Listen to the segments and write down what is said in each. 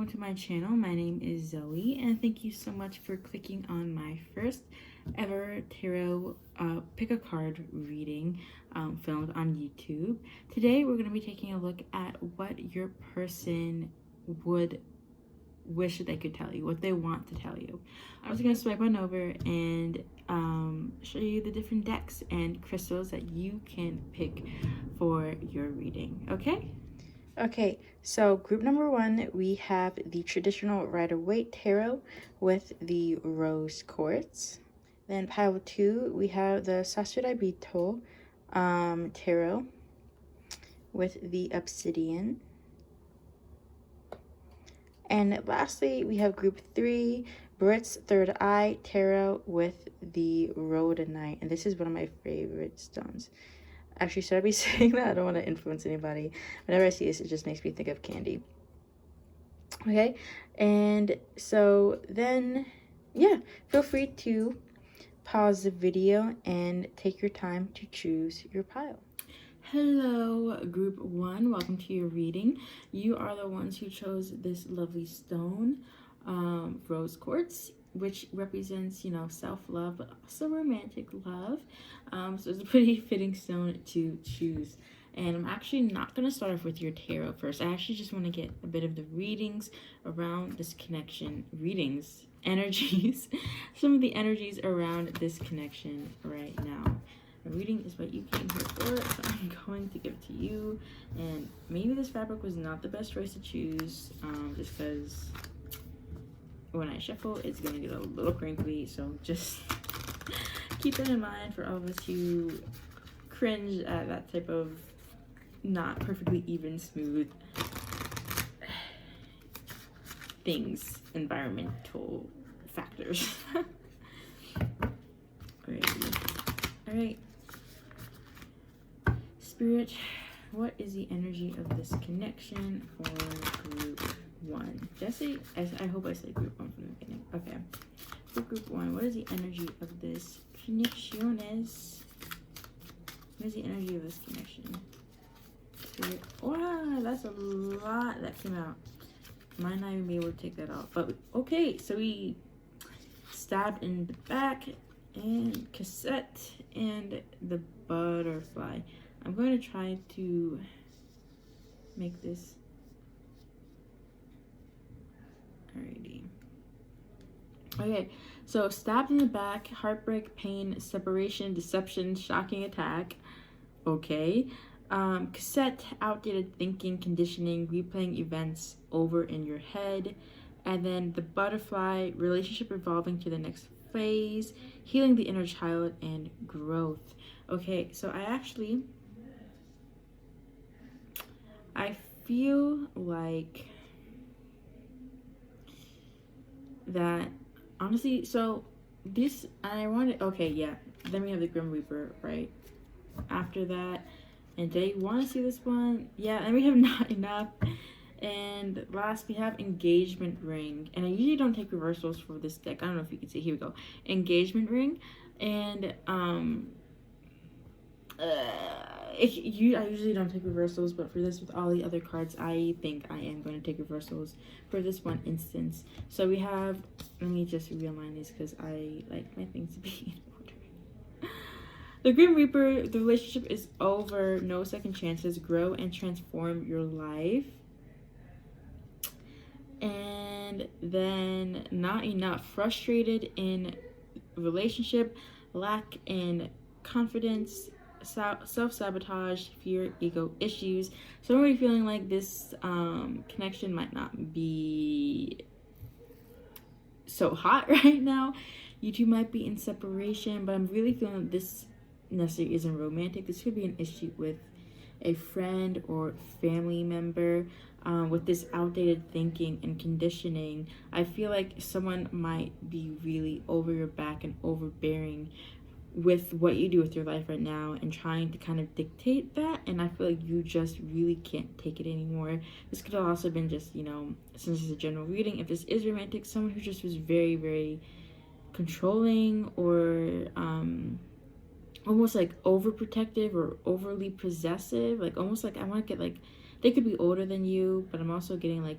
welcome to my channel. My name is Zoe, and thank you so much for clicking on my first ever tarot pick a card reading filmed on YouTube. Today we're going to be taking a look at what your person would wish that they could tell you, what they want to tell you. I'm just going to swipe on over and show you the different decks and crystals that you can pick for your reading, okay? Okay, so group number one, we have the traditional Rider-Waite tarot with the rose quartz. Then pile two, we have the Sasuraibito tarot with the obsidian. And lastly, we have group three, Britt's third eye tarot with the rhodonite. And this is one of my favorite stones. Actually, should I be saying that? I don't want to influence anybody. Whenever I see this, it just makes me think of candy. Okay, and so then, yeah, feel free to pause the video and take your time to choose your pile. Hello, group one. Welcome to your reading. You are the ones who chose this lovely stone, rose quartz, which represents, you know, self-love, but also romantic love. So it's a pretty fitting stone to choose. And I'm actually not going to start off with your tarot first. I actually just want to get a bit of the readings around this connection. Energies. Some of the energies around this connection right now. The reading is what you came here for, so I'm going to give it to you. And maybe this fabric was not the best choice to choose, just because when I shuffle, it's going to get a little crinkly, so just keep that in mind for all of us who cringe at that type of not perfectly even smooth things, environmental factors. Alright. Spirit, what is the energy of this connection for group one? I hope I said group one from the beginning. Okay. For group one, what is the energy of this connection? What is the energy of this connection? Spirit. Wow, that's a lot that came out. Might not even be able to take that off. But okay, so we stabbed in the back and cassette and the butterfly. I'm going to try to make this. Alrighty. Okay, so stabbed in the back, heartbreak, pain, separation, deception, shocking attack. Okay. Cassette, outdated thinking, conditioning, replaying events over in your head. And then the butterfly, relationship evolving to the next phase, healing the inner child, and growth. Okay, so I feel like that, honestly, so this, I wanted, okay, yeah, then we have the Grim Reaper, right? After that, and do you want to see this one? Yeah, and we have Not Enough. And last, we have Engagement Ring. And I usually don't take reversals for this deck. I don't know if you can see. Here we go. Engagement Ring. And I usually don't take reversals, but for this, with all the other cards, I think I am going to take reversals for this one instance. So we have, let me just realign these because I like my things to be in order. The Grim Reaper, the relationship is over. No second chances. Grow and transform your life. And then Not Enough, frustrated in relationship, lack in confidence, self-sabotage, fear, ego issues. So I'm already feeling like this connection might not be so hot right now. You two might be in separation, but I'm really feeling that this necessarily isn't romantic. This could be an issue with a friend or family member. With this outdated thinking and conditioning, I feel like someone might be really over your back and overbearing with what you do with your life right now and trying to kind of dictate that, and I feel like you just really can't take it anymore. This could have also been just, you know, since it's a general reading, if this is romantic, someone who just was very, very controlling or almost like overprotective or overly possessive, like almost like I want to get like, they could be older than you, but I'm also getting like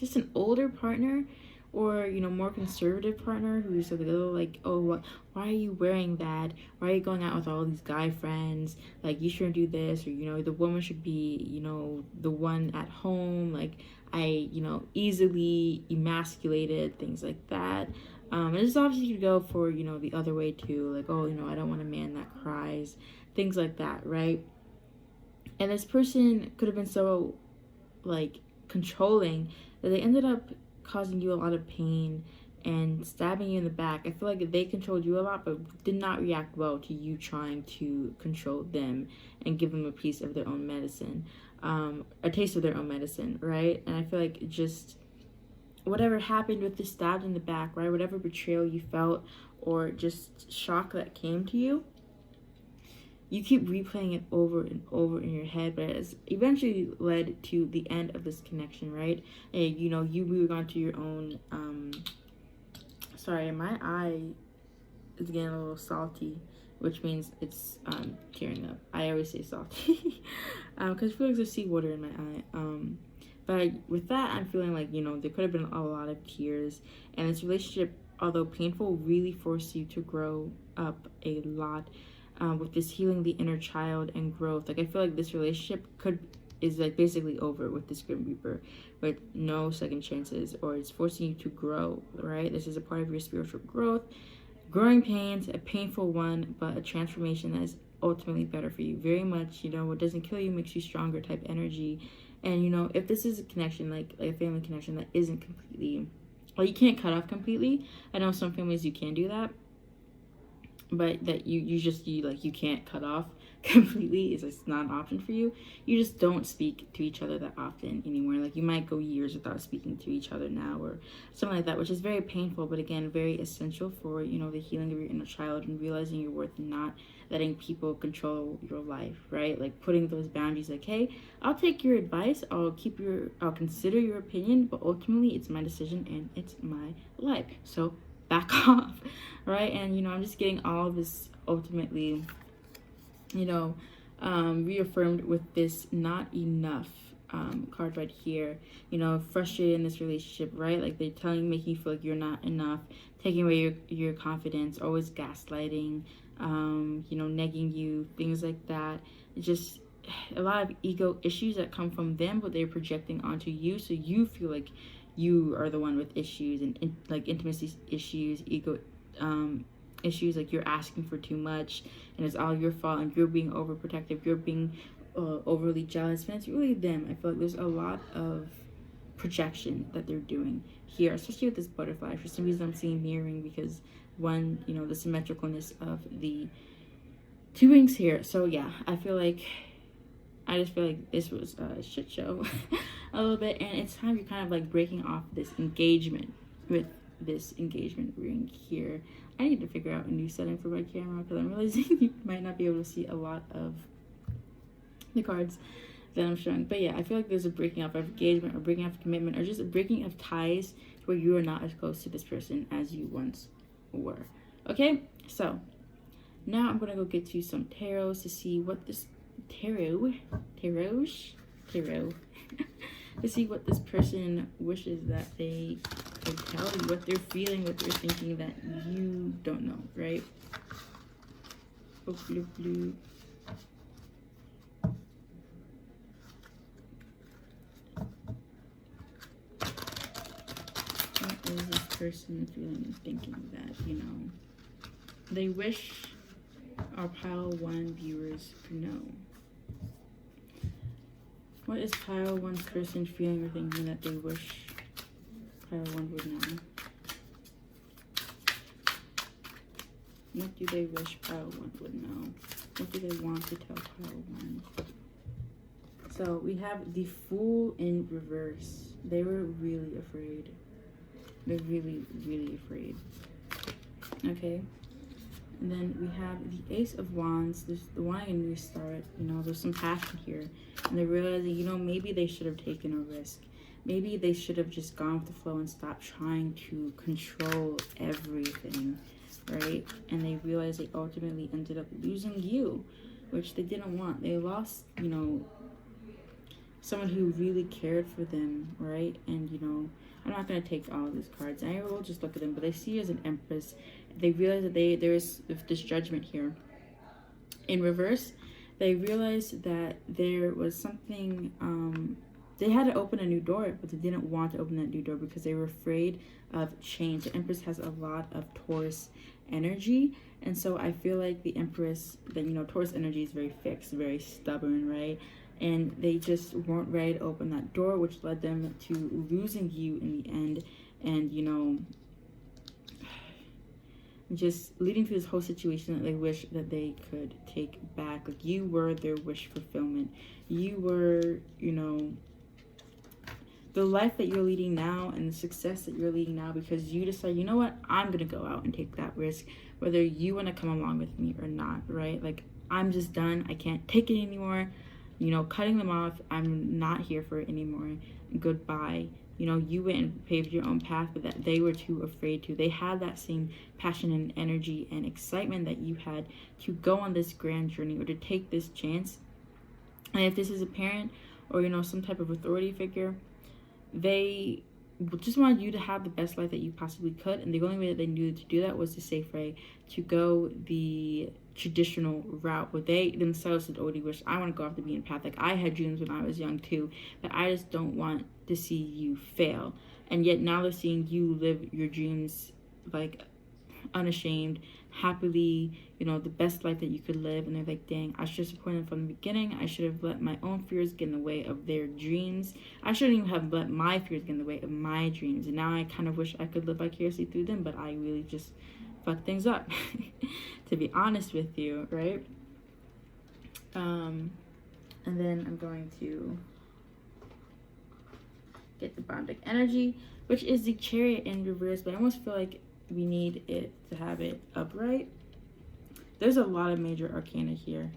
just an older partner, or, you know, more conservative partner who's a little like, oh, why are you wearing that? Why are you going out with all these guy friends? Like, you shouldn't do this. Or, you know, the woman should be, you know, the one at home. Like, you know, easily emasculated, things like that. And it's obviously you go for, you know, the other way too. Like, oh, you know, I don't want a man that cries. Things like that, right? And this person could have been so, like, controlling that they ended up causing you a lot of pain and stabbing you in the back. I feel like they controlled you a lot, but did not react well to you trying to control them and give them a piece of their own medicine, a taste of their own medicine, right? And I feel like just whatever happened with the stabbed in the back, right? Whatever betrayal you felt or just shock that came to you, you keep replaying it over and over in your head, but it's eventually led to the end of this connection, right? And, you know, you moved on to your own, sorry, my eye is getting a little salty, which means it's tearing up. I always say salty, because I feel like there's seawater in my eye. But with that, I'm feeling like, you know, there could have been a lot of tears, and this relationship, although painful, really forced you to grow up a lot. With this healing the inner child and growth. Like, I feel like this relationship is like basically over with this Grim Reaper with no second chances, or it's forcing you to grow, right? This is a part of your spiritual growth, growing pains, a painful one, but a transformation that is ultimately better for you. Very much, you know, what doesn't kill you makes you stronger type energy. And, you know, if this is a connection, like a family connection that isn't completely, well, you can't cut off completely. I know some families you can do that, but that you can't cut off completely, is it's not an option for you. You just don't speak to each other that often anymore. Like, you might go years without speaking to each other now, or something like that, which is very painful, but again, very essential for, you know, the healing of your inner child and realizing your worth and not letting people control your life, right? Like, putting those boundaries, like, hey, I'll take your advice, I'll consider your opinion, but ultimately it's my decision and it's my life, so back off, right? And, you know, I'm just getting all of this ultimately, you know, reaffirmed with this not enough card right here. You know, frustrated in this relationship, right? Like, they're making you feel like you're not enough, taking away your confidence, always gaslighting, you know, negging you, things like that. It's just a lot of ego issues that come from them, but they're projecting onto you, so you feel like you are the one with issues and like intimacy issues, ego issues, like you're asking for too much and it's all your fault and you're being overprotective, you're being overly jealous, and it's really them. I feel like there's a lot of projection that they're doing here, especially with this butterfly. For some reason I'm seeing mirroring, because one, you know, the symmetricalness of the two wings here. So yeah, I just feel like this was a shit show a little bit, and it's time you're kind of like breaking off this engagement with this engagement ring here. I need to figure out a new setting for my camera, because I'm realizing you might not be able to see a lot of the cards that I'm showing. But yeah, I feel like there's a breaking off of engagement, or breaking off of commitment, or just a breaking of ties to where you are not as close to this person as you once were. Okay, so now I'm gonna go get you some tarots to see what this tarot to see what this person wishes that they could tell you, what they're feeling, what they're thinking that you don't know, right? Oh, blue. What is this person feeling and thinking that, you know, they wish our pile 1 viewers know? What is pile 1's person feeling or thinking that they wish pile 1 would know? What do they wish pile 1 would know? What do they want to tell pile 1? So we have the Fool in reverse. They were really afraid. They're really, really afraid. Okay. And then we have the Ace of Wands. There's the wanting a restart. You know, there's some passion here. And they're realizing, you know, maybe they should have taken a risk. Maybe they should have just gone with the flow and stopped trying to control everything, right? And they realized they ultimately ended up losing you, which they didn't want. They lost, you know, someone who really cared for them, right? And, you know, I'm not going to take all of these cards. I will just look at them, but they see you as an empress. They realize that there's this judgment here. In reverse, they realized that there was something, they had to open a new door, but they didn't want to open that new door because they were afraid of change. The Empress has a lot of Taurus energy, and so I feel like the Empress, that, you know, Taurus energy is very fixed, very stubborn, right? And they just weren't ready to open that door, which led them to losing you in the end, and, you know, just leading to this whole situation that they wish that they could take back. Like, you were their wish fulfillment. You were, you know, the life that you're leading now and the success that you're leading now because you decide, you know what, I'm gonna go out and take that risk, whether you want to come along with me or not, right? Like, I'm just done. I can't take it anymore. You know, cutting them off. I'm not here for it anymore. Goodbye. You know, you went and paved your own path, but that they were too afraid to. They had that same passion and energy and excitement that you had to go on this grand journey or to take this chance. And if this is a parent or, you know, some type of authority figure, they just wanted you to have the best life that you possibly could. And the only way that they knew to do that was the safe way, to go the traditional route where they themselves said, Odie, wish I want to go off the beaten path. Like, I had dreams when I was young too, but I just don't want to see you fail. And yet now they're seeing you live your dreams, like, unashamed, happily, you know, the best life that you could live. And they're like, dang, I should have supported them from the beginning. I should have let my own fears get in the way of their dreams. I shouldn't even have let my fears get in the way of my dreams. And now I kind of wish I could live vicariously through them, but I really just fucked things up, to be honest with you, right? And then I'm going to get the bottom deck energy, which is the Chariot in reverse, but I almost feel like we need it to have it upright. There's a lot of major arcana here,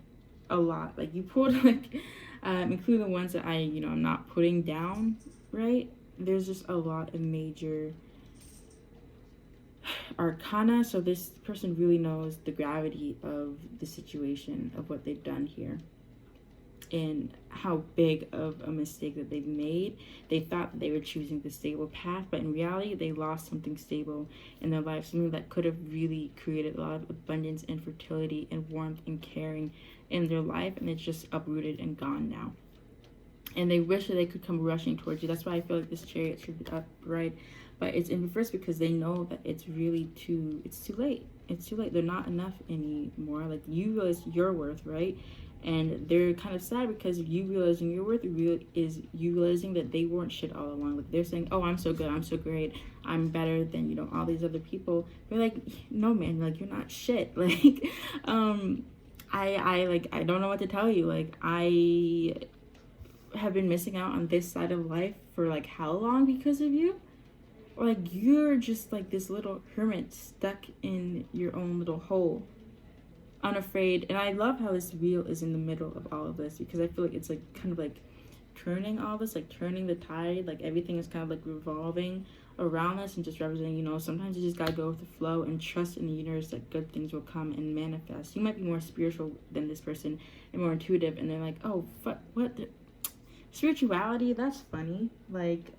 a lot. Like, you pulled, like, including the ones that I, you know, I'm not putting down, right? There's just a lot of major arcana. So this person really knows the gravity of the situation, of what they've done here, and how big of a mistake that they've made. They thought that they were choosing the stable path, but in reality they lost something stable in their life, something that could have really created a lot of abundance and fertility and warmth and caring in their life, and it's just uprooted and gone now. And they wish that they could come rushing towards you. That's why I feel like this Chariot should be upright, but it's in reverse because they know that it's too late. It's too late. They're not enough anymore. Like, you realize your worth, right? And they're kind of sad because you realizing your worth is you realizing that they weren't shit all along. Like, they're saying, oh, I'm so good, I'm so great, I'm better than, you know, all these other people. They're like, no, man, like, you're not shit. Like, I don't know what to tell you. Like, I have been missing out on this side of life for, like, how long because of you? Or, like, you're just like this little hermit stuck in your own little hole, unafraid. And I love how this wheel is in the middle of all of this, because I feel like it's like kind of like turning all this, like turning the tide. Like, everything is kind of like revolving around us and just representing, you know, sometimes you just gotta go with the flow and trust in the universe that good things will come and manifest. You might be more spiritual than this person and more intuitive, and they're like, oh, what spirituality, that's funny. Like,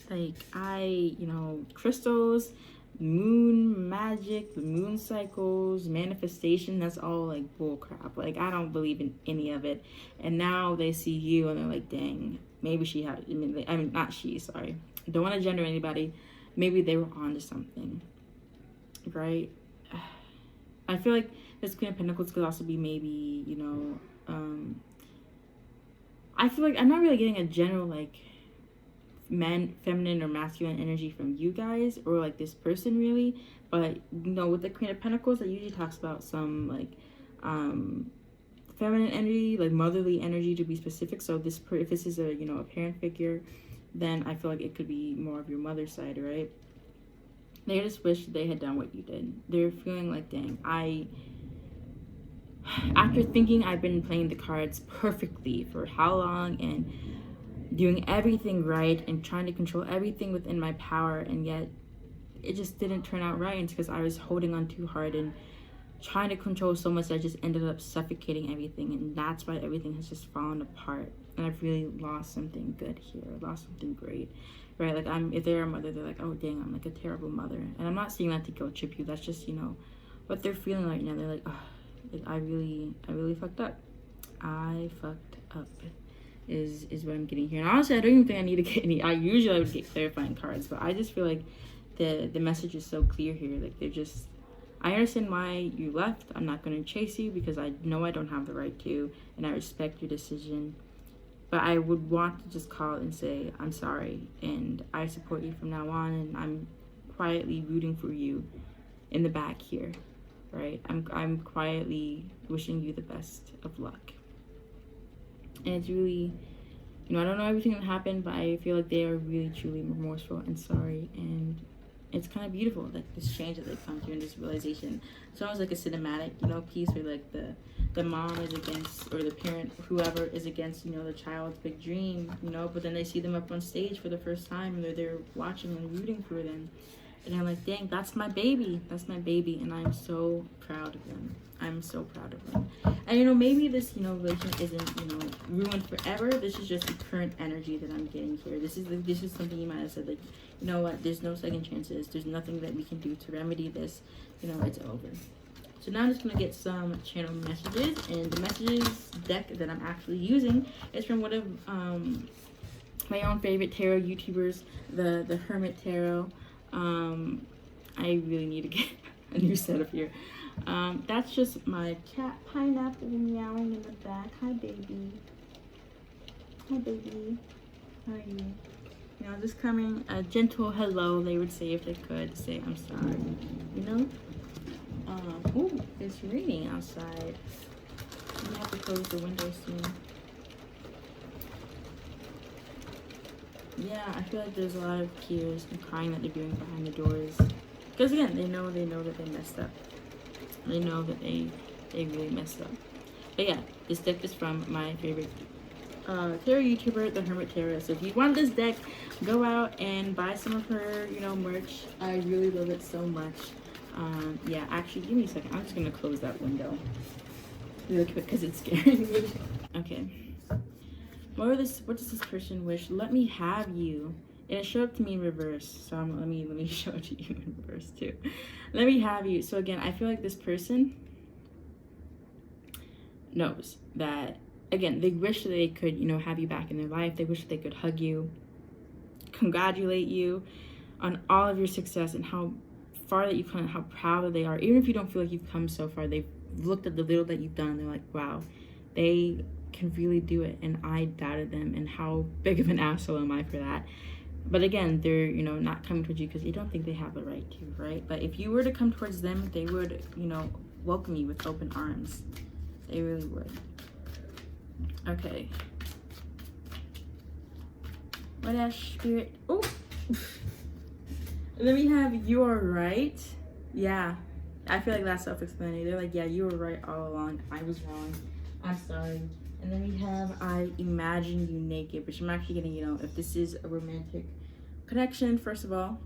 you know, crystals, moon magic, the moon cycles, manifestation, that's all like bull crap. Like, I don't believe in any of it. And now they see you and they're like, dang, maybe she had, not she, sorry, don't want to gender anybody, maybe they were onto something, right? I feel like this Queen of Pentacles could also be maybe, you know, I feel like I'm not really getting a general, like, feminine or masculine energy from you guys or like this person really, but, you know, with the Queen of Pentacles, that usually talks about some like feminine energy, like motherly energy to be specific. So if this is a, you know, a parent figure, then I feel like it could be more of your mother's side, right? They just wish they had done what you did. They're feeling like, dang, after thinking I've been playing the cards perfectly for how long and doing everything right and trying to control everything within my power, and yet it just didn't turn out right. And it's because I was holding on too hard and trying to control so much that I just ended up suffocating everything, and that's why everything has just fallen apart. And I've really lost something good here, lost something great, right? Like, if they're a mother, they're like, oh dang, I'm like a terrible mother. And I'm not saying that to guilt trip you. That's just, you know, what they're feeling right now. They're like, oh, like I really fucked up. I fucked up is what I'm getting here. And honestly, I don't even think I need to get any. I would get clarifying cards, but I just feel like the message is so clear here. Like, they're just, I understand why you left. I'm not going to chase you because I know I don't have the right to, and I respect your decision. But I would want to just call and say, I'm sorry, and I support you from now on, and I'm quietly rooting for you in the back here, right? I'm quietly wishing you the best of luck. And it's really, you know, I don't know everything that happened, but I feel like they are really, truly remorseful and sorry, and it's kind of beautiful, like this change that they've come to and this realization. It's almost like a cinematic, you know, piece where like the mom is against, or the parent, whoever is against, you know, the child's big dream, you know, but then they see them up on stage for the first time and they're there watching and rooting for them. And I'm like, dang, that's my baby, and I'm so proud of them. I'm so proud of them. And, you know, maybe this, you know, relationship isn't, you know, ruined forever. This is just the current energy that I'm getting here. This is something you might have said, like, you know what, there's no second chances. There's nothing that we can do to remedy this. You know, it's over. So now I'm just going to get some channel messages. And the messages deck that I'm actually using is from one of my own favorite tarot YouTubers, the Hermit Tarot. I really need to get a new setup here. That's just my cat Pineapple meowing in the back. Hi baby. Hi baby. How are you? You know, just coming a gentle hello, they would say if they could. Say I'm sorry. You know? Ooh, it's raining outside. You have to close the window soon. Yeah, I feel like there's a lot of tears and crying that they're doing behind the doors. Because again, they know that they messed up. They know that they really messed up. But yeah, this deck is from my favorite tarot YouTuber, the Hermit Tarot. So if you want this deck, go out and buy some of her, you know, merch. I really love it so much. Yeah, actually, give me a second. I'm just gonna close that window really quick because it's scaring me. Okay. What does this person wish? Let me have you. And it showed up to me in reverse. So let me show it to you in reverse too. Let me have you. So again, I feel like this person knows that, again, they wish that they could, you know, have you back in their life. They wish that they could hug you, congratulate you on all of your success and how far that you've come, how proud that they are. Even if you don't feel like you've come so far, they've looked at the little that you've done and they're like, wow, they can really do it, and I doubted them, and how big of an asshole am I for that? But again, they're, you know, not coming towards you because they don't think they have the right to, right? But if you were to come towards them, they would, you know, welcome you with open arms. They really would. Okay. What else, Spirit? Oh, then we have "You're right." Yeah, I feel like that's self-explanatory. They're like, yeah, you were right all along. I was wrong. I'm sorry. And then we have "I imagine you naked," which I'm actually getting, you know, if this is a romantic connection, first of all,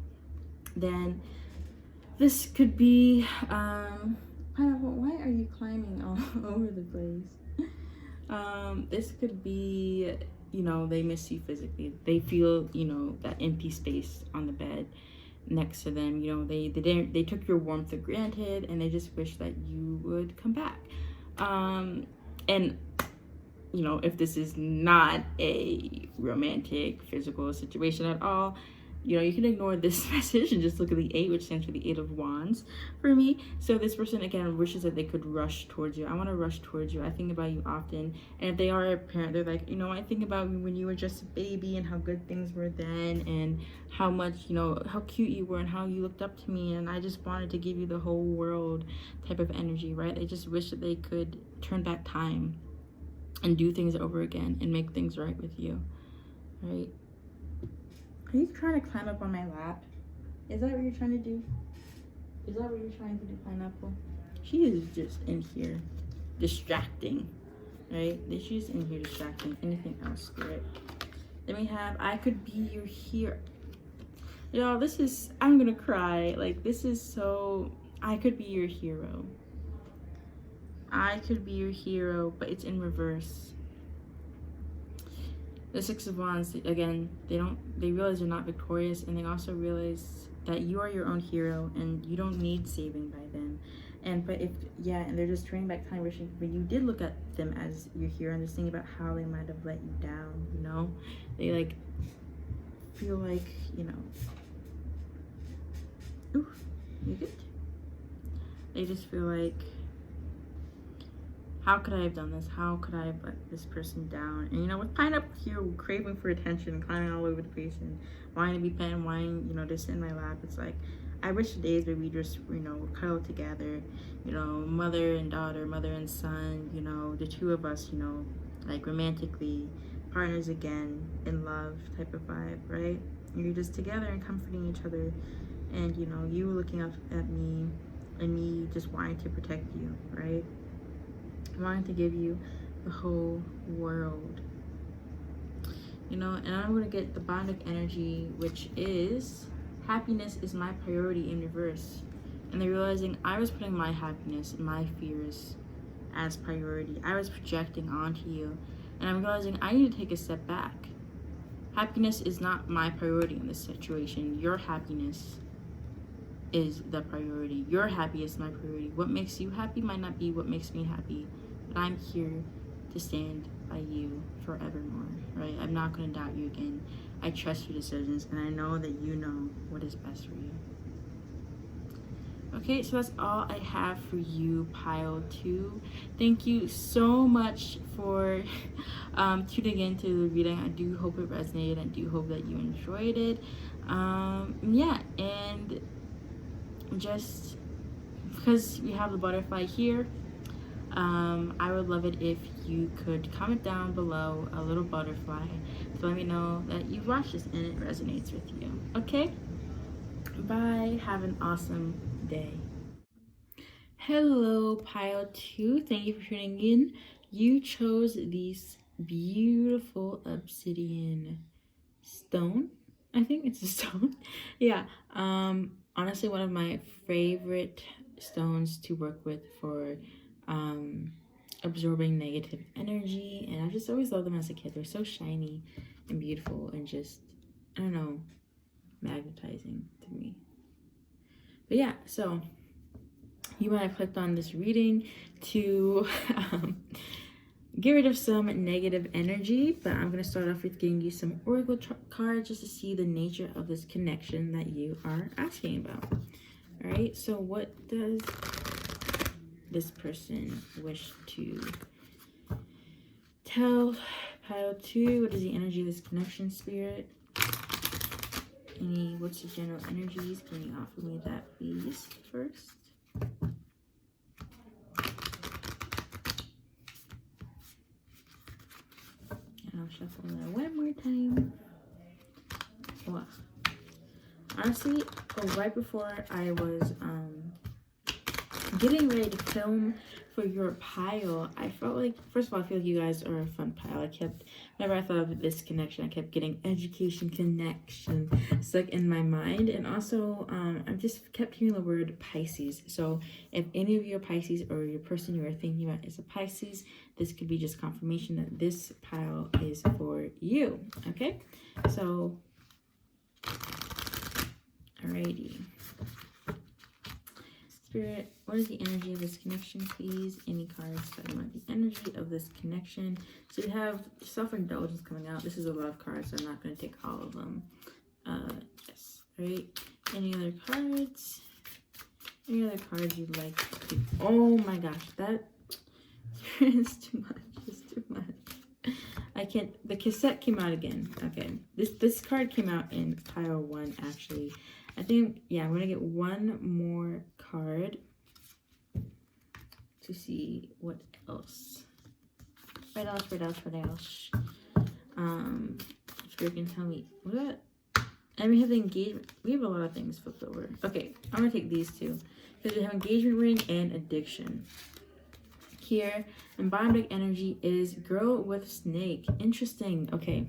then this could be, Pineapple, why are you climbing all over the place? This could be, you know, they miss you physically. They feel, you know, that empty space on the bed next to them. You know, they took your warmth for granted, and they just wish that you would come back. And you know, if this is not a romantic physical situation at all, you know, you can ignore this message and just look at the 8, which stands for the 8 of Wands for me. So this person, again, wishes that they could rush towards you. I want to rush towards you. I think about you often. And if they are a parent, they're like, you know, I think about when you were just a baby and how good things were then, and how much, you know, how cute you were and how you looked up to me, and I just wanted to give you the whole world type of energy, right? They just wish that they could turn back time and do things over again and make things right with you, right? Are you trying to climb up on my lap? Is that what you're trying to do? Is that what you're trying to do, Pineapple? She is just in here distracting, right? She's in here distracting. Anything else, Spirit? Then we have "I could be your hero." Y'all, this is, I'm gonna cry. Like, this is so, I could be your hero. I could be your hero, but it's in reverse. The Six of Wands, again, they realize they're not victorious, and they also realize that you are your own hero and you don't need saving by them. And they're just turning back time, wishing, but you did look at them as your hero and just thinking about how they might have let you down, you know? They like feel like, you know, ooh, you good? They just feel like, how could I have done this? How could I have let this person down? And you know, with pineapple here, craving for attention, climbing all over the place, and wanting to be pet and wanting, you know, to sit in my lap. It's like, I wish the days where we just, you know, cuddle together, you know, mother and daughter, mother and son, you know, the two of us, you know, like romantically, partners again, in love type of vibe, right? And you're just together and comforting each other, and you know, you looking up at me, and me just wanting to protect you, right? Wanting to give you the whole world, you know. And I'm going to get the bond of energy, which is happiness is my priority in reverse. And they're realizing I was putting my happiness and my fears as priority. I was projecting onto you, and I'm realizing I need to take a step back. Happiness is not my priority in this situation. Your happiness is the priority. Your happiness is my priority. What makes you happy might not be what makes me happy, but I'm here to stand by you forevermore, right? I'm not going to doubt you again. I trust your decisions, and I know that you know what is best for you. Okay, so that's all I have for you, pile 2. Thank you so much for tuning into the reading. I do hope it resonated. I do hope that you enjoyed it. Yeah, and just because we have the butterfly here, I would love it if you could comment down below a little butterfly to let me know that you've watched this and it resonates with you. Okay, bye, have an awesome day. Hello, pile 2, thank you for tuning in. You chose these beautiful obsidian stone. I think it's a stone. Yeah, honestly, one of my favorite stones to work with for absorbing negative energy, and I just always loved them as a kid. They're so shiny and beautiful and just, I don't know, magnetizing to me. But yeah, so you might have clicked on this reading to get rid of some negative energy, but I'm going to start off with giving you some oracle cards just to see the nature of this connection that you are asking about. All right, so what does this person wish to tell pile 2? What is the energy of this connection, spirit? What's the general energies? Can you offer me that, please, first? And I'll shuffle that one more time. Wow. Honestly, right before I was getting ready to film for your pile, I felt like, first of all, I feel like you guys are a fun pile. Whenever I thought of this connection, I kept getting education connection stuck in my mind. And also, I just kept hearing the word Pisces. So if any of you are Pisces, or your person you are thinking about is a Pisces, this could be just confirmation that this pile is for you. Okay, so alrighty. Spirit, what is the energy of this connection, please? Any cards that want the energy of this connection. So we have self-indulgence coming out. This is a lot of cards, so I'm not going to take all of them. Yes, right? Any other cards? Any other cards you'd like to... Oh my gosh, that is too much. It's too much. I can't... The cassette came out again. Okay. This card came out in pile 1, actually. I think, yeah, I'm going to get one more card to see what else. What else? If you can tell me what. And we have the engagement. We have a lot of things flipped over. Okay, I'm going to take these two. Because we have engagement ring and addiction. Here, embodied energy is girl with snake. Interesting. Okay.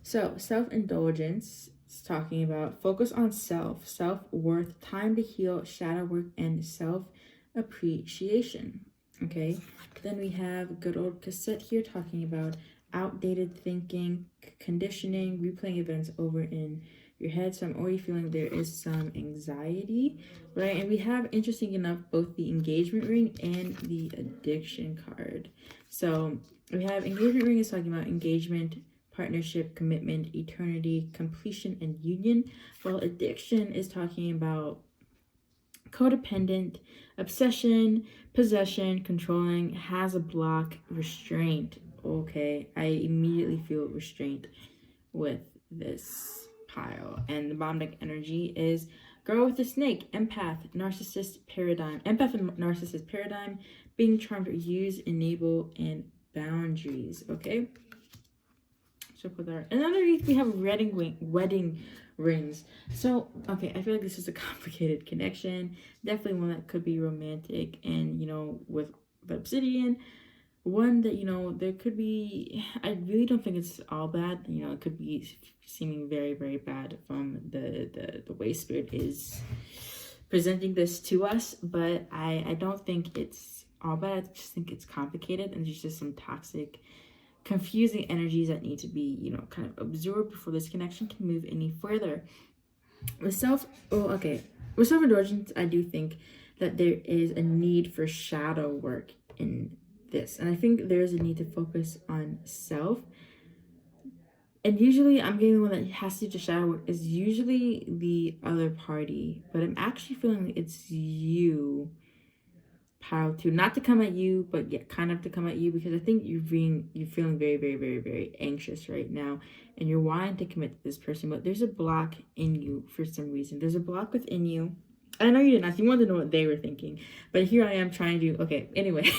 So, self-indulgence. Talking about focus on self-worth, time to heal, shadow work, and self-appreciation. Okay, then we have good old cassette here talking about outdated thinking, conditioning, replaying events over in your head. So I'm already feeling there is some anxiety, right? And we have, interesting enough, both the engagement ring and the addiction card. So we have engagement ring is talking about engagement, partnership, commitment, eternity, completion, and union, while addiction is talking about codependent, obsession, possession, controlling, has a block, restraint. Okay, I immediately feel restraint with this pile. And the bottom deck energy is girl with the snake, empath, narcissist paradigm. Empath and narcissist paradigm, being charmed, use, enable, and boundaries. Okay. So put that. And underneath we have wedding rings. So okay, I feel like this is a complicated connection. Definitely one that could be romantic, and with the obsidian, one that there could be. I really don't think it's all bad. It could be seeming very, very bad from the way spirit is presenting this to us, but I don't think it's all bad. I just think it's complicated, and there's just some toxic, confusing energies that need to be, kind of absorbed before this connection can move any further. With self-indulgence, I do think that there is a need for shadow work in this. And I think there is a need to focus on self. And usually I'm getting the one that has to do the shadow work is usually the other party. But I'm actually feeling like it's you, pile two, not to come at you, but yet kind of to come at you, because I think you're feeling very, very, very, very anxious right now, and you're wanting to commit to this person, but there's a block in you for some reason. There's a block within you. I know you didn't ask. You wanted to know what they were thinking, but here I am trying to. Okay, anyway,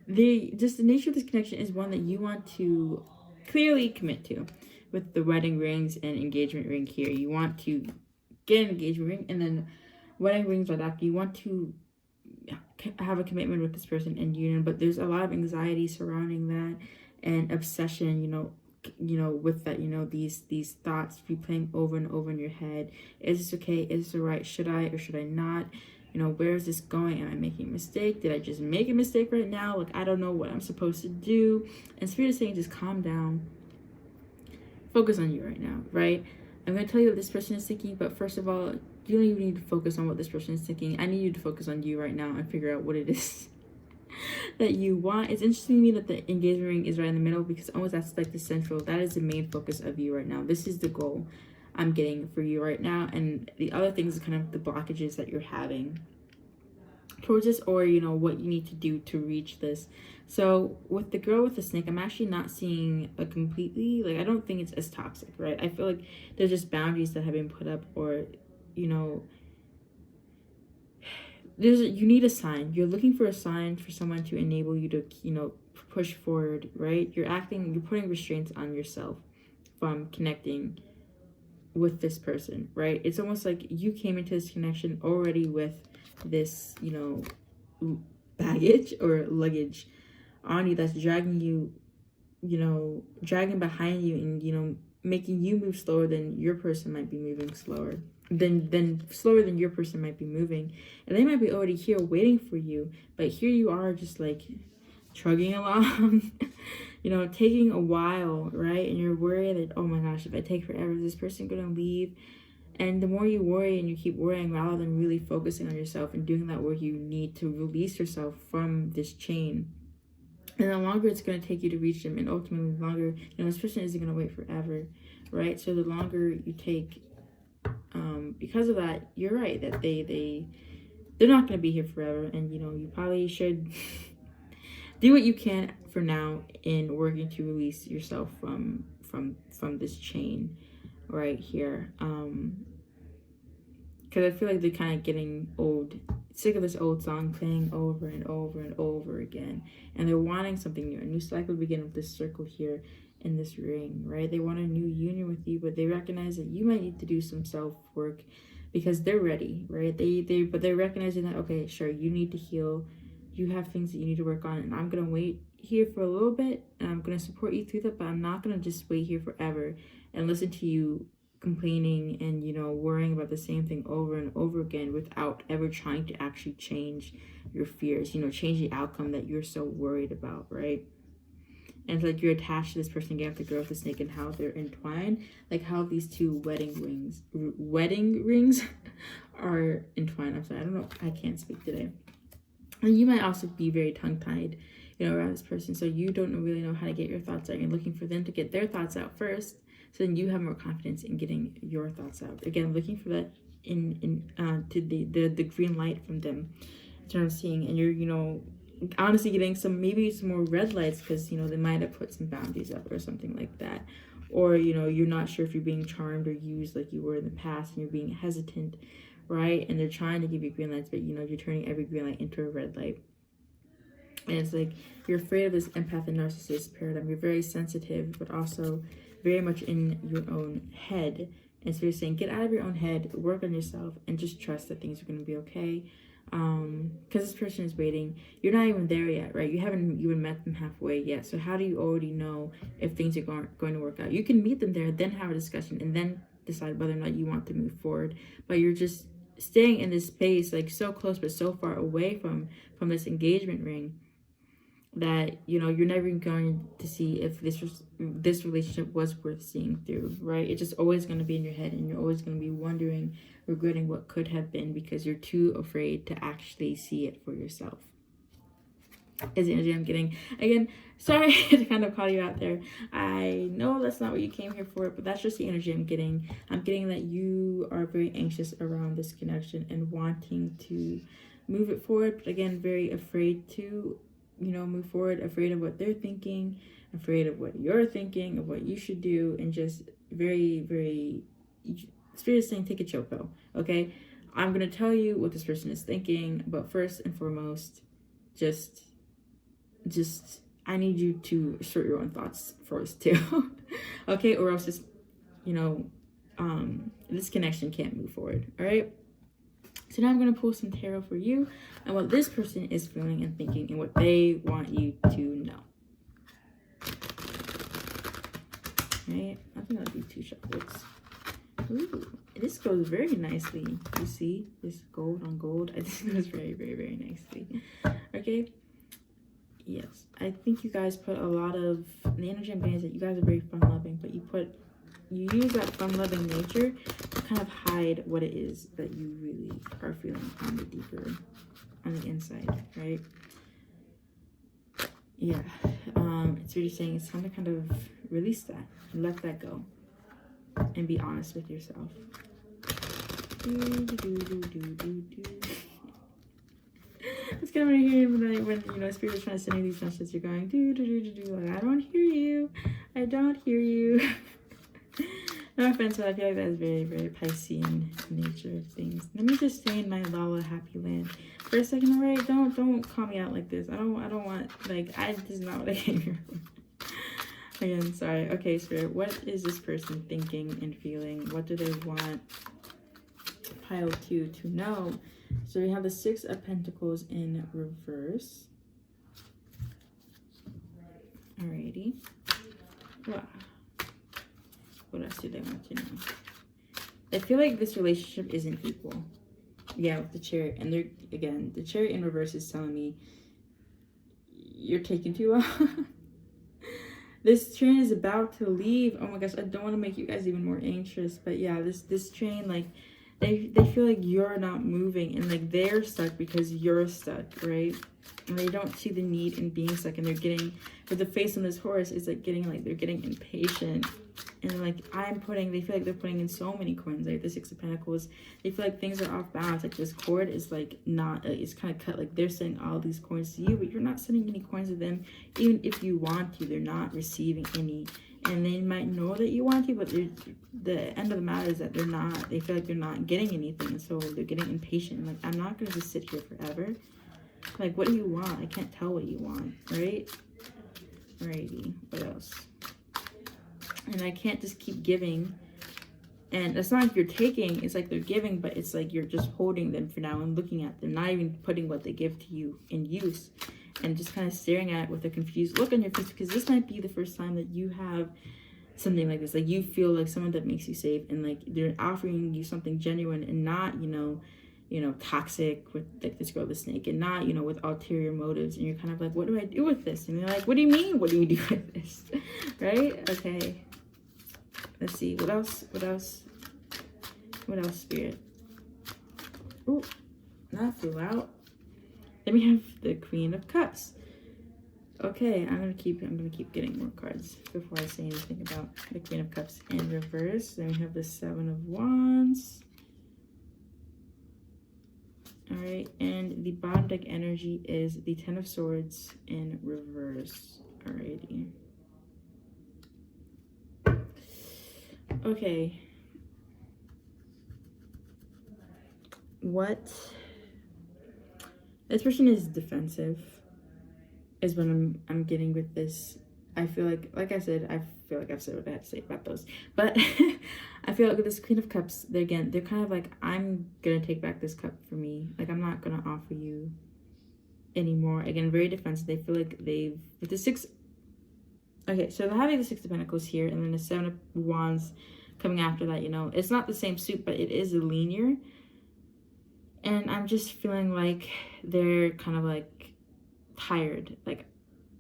the nature of this connection is one that you want to clearly commit to, with the wedding rings and engagement ring here. You want to get an engagement ring, and then wedding rings are that you want to have a commitment with this person and union, but there's a lot of anxiety surrounding that, and obsession, with that, these thoughts replaying over and over in your head. Is this okay? Is this right? Should I or should I not? Where is this going? Am I making a mistake? Did I just make a mistake right now? Like, I don't know what I'm supposed to do. And spirit is saying, just calm down. Focus on you right now, right? I'm going to tell you what this person is thinking, but first of all, you don't even need to focus on what this person is thinking. I need you to focus on you right now and figure out what it is that you want. It's interesting to me that the engagement ring is right in the middle, because almost that's like the central, that is the main focus of you right now. This is the goal I'm getting for you right now. And the other things are kind of the blockages that you're having towards this, or what you need to do to reach this. So with the girl with the snake, I'm actually not seeing a completely, like, I don't think it's as toxic, right? I feel like there's just boundaries that have been put up, or you need a sign. You're looking for a sign for someone to enable you to push forward, right? You're putting restraints on yourself from connecting with this person, right? It's almost like you came into this connection already with this baggage or luggage on you that's dragging you, dragging behind you, and making you move slower than your person might be moving slower. Then slower than your person might be moving, and they might be already here waiting for you, but here you are just like trugging along taking a while, right? And you're worried that, oh my gosh, if I take forever, is this person gonna leave? And the more you worry and you keep worrying, rather than really focusing on yourself and doing that work, you need to release yourself from this chain. And the longer it's going to take you to reach them, and ultimately the longer, this person isn't going to wait forever, right? So the longer you take, because of that, you're right that they're not going to be here forever, and you probably should do what you can for now in working to release yourself from this chain right here. Because I feel like they're kind of getting old, sick of this old song playing over and over and over again, and they're wanting something new. A new cycle will begin with this circle here in this ring, right? They want a new union with you, but they recognize that you might need to do some self-work because they're ready, right? But they're recognizing that, okay, sure, you need to heal, you have things that you need to work on, and I'm gonna wait here for a little bit, and I'm gonna support you through that, but I'm not gonna just wait here forever and listen to you complaining and, you know, worrying about the same thing over and over again without ever trying to actually change your fears, you know, change the outcome that you're so worried about, right? And it's like you're attached to this person again, with the girl with the snake, and how they're entwined, like how these two wedding rings are entwined. I'm sorry, I don't know, I can't speak today. And you might also be very tongue-tied, you know, around this person, so you don't really know how to get your thoughts out. You're looking for them to get their thoughts out first, so then you have more confidence in getting your thoughts out. Again, looking for that to the green light from them. That's what I'm seeing. And you're, you know, honestly getting maybe some more red lights, because, you know, they might have put some boundaries up or something like that. Or, you know, you're not sure if you're being charmed or used like you were in the past, and you're being hesitant, right? And they're trying to give you green lights, but, you know, you're turning every green light into a red light. And it's like you're afraid of this empath and narcissist paradigm. You're very sensitive, but also very much in your own head. And so you're saying, get out of your own head, work on yourself, and just trust that things are going to be okay. Because this person is waiting. You're not even there yet, right? You haven't even met them halfway yet. So how do you already know if things are going to work out? You can meet them there, then have a discussion, and then decide whether or not you want to move forward. But you're just staying in this space, like so close but so far away from this engagement ring, that, you know, you're never going to see if this relationship was worth seeing through, right? It's just always going to be in your head, and you're always going to be wondering, regretting what could have been, because you're too afraid to actually see it for yourself. Is the energy I'm getting. Again, sorry to kind of call you out there. I know that's not what you came here for, but that's just the energy I'm getting. I'm getting that you are very anxious around this connection and wanting to move it forward, but again, very afraid to, you know, move forward, afraid of what they're thinking, afraid of what you're thinking, of what you should do, and just very, very, Spirit is saying, take a chill pill, okay? I'm going to tell you what this person is thinking, but first and foremost, just, I need you to sort your own thoughts first, too, okay? Or else just, you know, this connection can't move forward, all right? So now I'm going to pull some tarot for you and what this person is feeling and thinking and what they want you to know. Right? I think that'll be 2 shuffles. Ooh, this goes very nicely. You see this gold on gold? I think it goes very, very, very nicely. Okay. Yes. I think you guys put a lot of, the energy I'm getting is that you guys are very fun-loving, but you use that fun-loving nature to kind of hide what it is that you really are feeling on the deeper, on the inside, right? Yeah. It's really saying it's time to kind of release that, let that go, and be honest with yourself. It's kind of when you hear when you know Spirit is trying to send you these messages, you're going like, I don't hear you, I don't hear you. No offense, but I feel like that's very, very Piscean nature of things. Let me just stay in my Lala happy land for a second, alright? Don't call me out like this. I don't want, like, this is not what I came here for. Again, sorry. Okay, Spirit, what is this person thinking and feeling? What do they want pile 2 to know? So we have the 6 of Pentacles in reverse. Alrighty. Wow. What else do they want to know? I feel like this relationship isn't equal. Yeah, with the Chariot. And they're, again, the Chariot in reverse is telling me you're taking too long. This train is about to leave. Oh my gosh, I don't want to make you guys even more anxious. But yeah, this train, like, they feel like you're not moving, and like they're stuck because you're stuck, right? And they don't see the need in being stuck, and they're getting, with the face on this horse, is like getting, like, they're getting impatient. And like they feel like they're putting in so many coins, like the 6 of Pentacles. They feel like things are off balance, like this cord is like not, it's kind of cut, like they're sending all these coins to you, but you're not sending any coins to them. Even if you want to, they're not receiving any. And they might know that you want to, but the end of the matter is that they feel like they're not getting anything, and so they're getting impatient. Like, I'm not going to just sit here forever. Like, what do you want? I can't tell what you want, right? Alrighty, what else? And I can't just keep giving. And it's not like you're taking, it's like they're giving, but it's like you're just holding them for now and looking at them, not even putting what they give to you in use. And just kind of staring at it with a confused look on your face, because this might be the first time that you have something like this. Like, you feel like someone that makes you safe, and like they're offering you something genuine, and not, toxic with like this girl, the snake, and not, with ulterior motives. And you're kind of like, what do I do with this? And you're like, what do you mean? What do you do with this? Right? Okay. Let's see. What else? What else? What else, Spirit? Oh, that flew out. Then we have the Queen of Cups. Okay, I'm gonna keep getting more cards before I say anything about the Queen of Cups in reverse. Then we have the Seven of Wands. All right, and the bottom deck energy is the Ten of Swords in reverse. Alrighty. Okay. What? This person is defensive, is what I'm getting with this. I feel like I said, I feel like I've said what I had to say about those. But I feel like with this Queen of Cups, they're kind of like, I'm gonna take back this cup for me. Like, I'm not gonna offer you anymore. Again, very defensive. They feel like they've, with the six, okay, so they're having the Six of Pentacles here, and then the Seven of Wands coming after that, it's not the same suit, but it is linear. And I'm just feeling like they're kind of like tired. Like,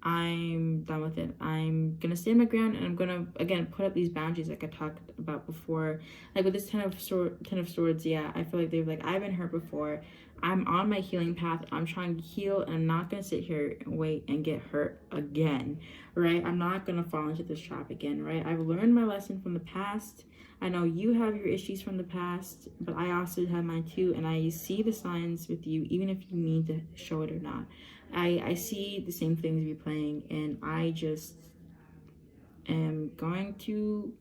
I'm done with it. I'm gonna stand my ground, and I'm gonna, again, put up these boundaries like I talked about before. Like with this Ten of Swords, yeah, I feel like they're like, I've been hurt before. I'm on my healing path. I'm trying to heal, and I'm not gonna sit here and wait and get hurt again, right? I'm not gonna fall into this trap again, right? I've learned my lesson from the past. I know you have your issues from the past, but I also have mine too, and I see the signs with you, even if you mean to show it or not. I see the same things replaying, and I just am going to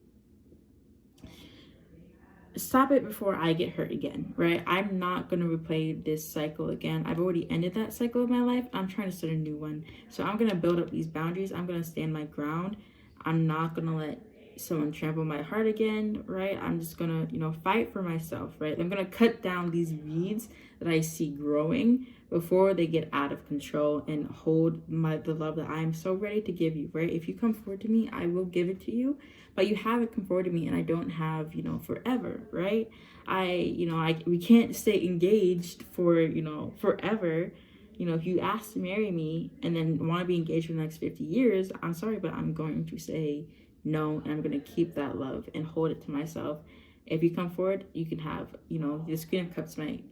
stop it before I get hurt again, right? I'm not going to replay this cycle again. I've already ended that cycle of my life. I'm trying to start a new one. So I'm going to build up these boundaries. I'm going to stand my ground. I'm not going to let someone trample my heart again, right? I'm just going to, fight for myself, right? I'm going to cut down these weeds that I see growing before they get out of control, and hold the love that I am so ready to give you, right? If you come forward to me, I will give it to you, but you haven't come forward to me, and I don't have, forever, right? We can't stay engaged for, forever. If you ask to marry me and then want to be engaged for the next 50 years, I'm sorry, but I'm going to say no, and I'm going to keep that love and hold it to myself. If you come forward, you can have, this Queen of Cups might,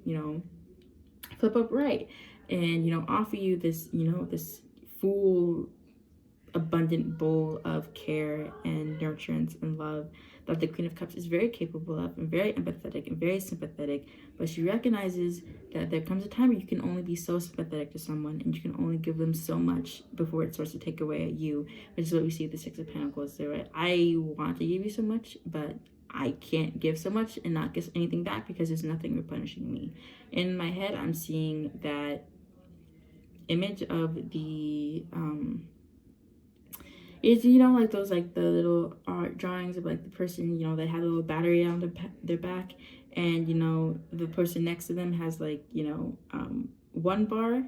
flip up right, and, offer you this, this full, abundant bowl of care and nurturance and love that the Queen of Cups is very capable of, and very empathetic and very sympathetic. But she recognizes that there comes a time where you can only be so sympathetic to someone, and you can only give them so much before it starts to take away at you, which is what we see with the Six of Pentacles. They're like, I want to give you so much, but I can't give so much and not get anything back because there's nothing replenishing me. In my head, I'm seeing that image of the it's, like those, like the little art drawings of like the person, they had a little battery on their back, and the person next to them has like 1 bar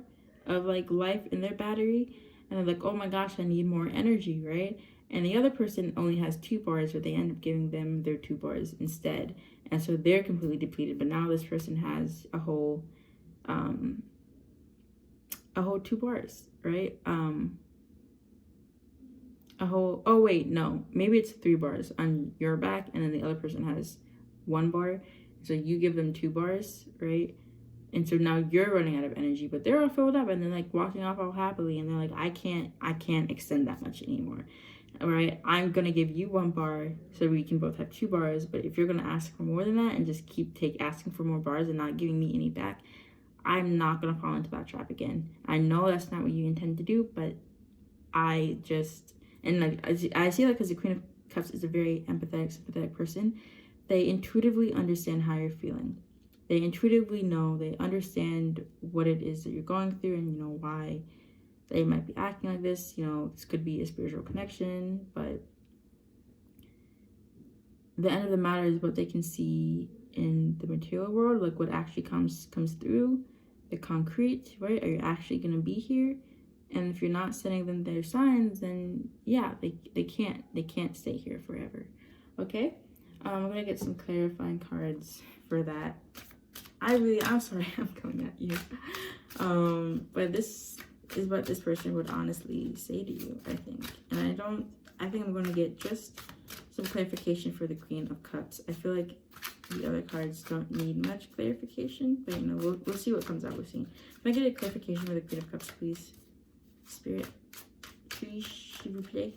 of like life in their battery, and they're like, oh my gosh, I need more energy, right? And the other person only has 2 bars, but they end up giving them their 2 bars instead, and so they're completely depleted. But now this person has a whole 2 bars, right? Oh wait, no, maybe it's 3 bars on your back, and then the other person has 1 bar, so you give them 2 bars, right? And so now you're running out of energy, but they're all filled up, and they're like walking off all happily, and they're like, I can't extend that much anymore. All right, I'm gonna give you 1 bar so we can both have 2 bars, but if you're gonna ask for more than that and just keep asking for more bars and not giving me any back, I'm not gonna fall into that trap again. I know that's not what you intend to do, but I just, and like I see that because the Queen of Cups is a very empathetic, sympathetic person. They intuitively understand how you're feeling. They intuitively know, they understand what it is that you're going through, and why they might be acting like this. This could be a spiritual connection, but the end of the matter is what they can see in the material world, like what actually comes through the concrete, right? Are you actually going to be here? And if you're not sending them their signs, then yeah, they can't stay here forever. Okay? I'm gonna get some clarifying cards for that. I'm sorry, I'm coming at you. But this is what this person would honestly say to you, I think. And I think I'm gonna get just some clarification for the Queen of Cups. I feel like the other cards don't need much clarification, but you know, we'll see what comes out. We'll see. Can I get a clarification for the Queen of Cups, please? Spirit, please, s'il vous plaît.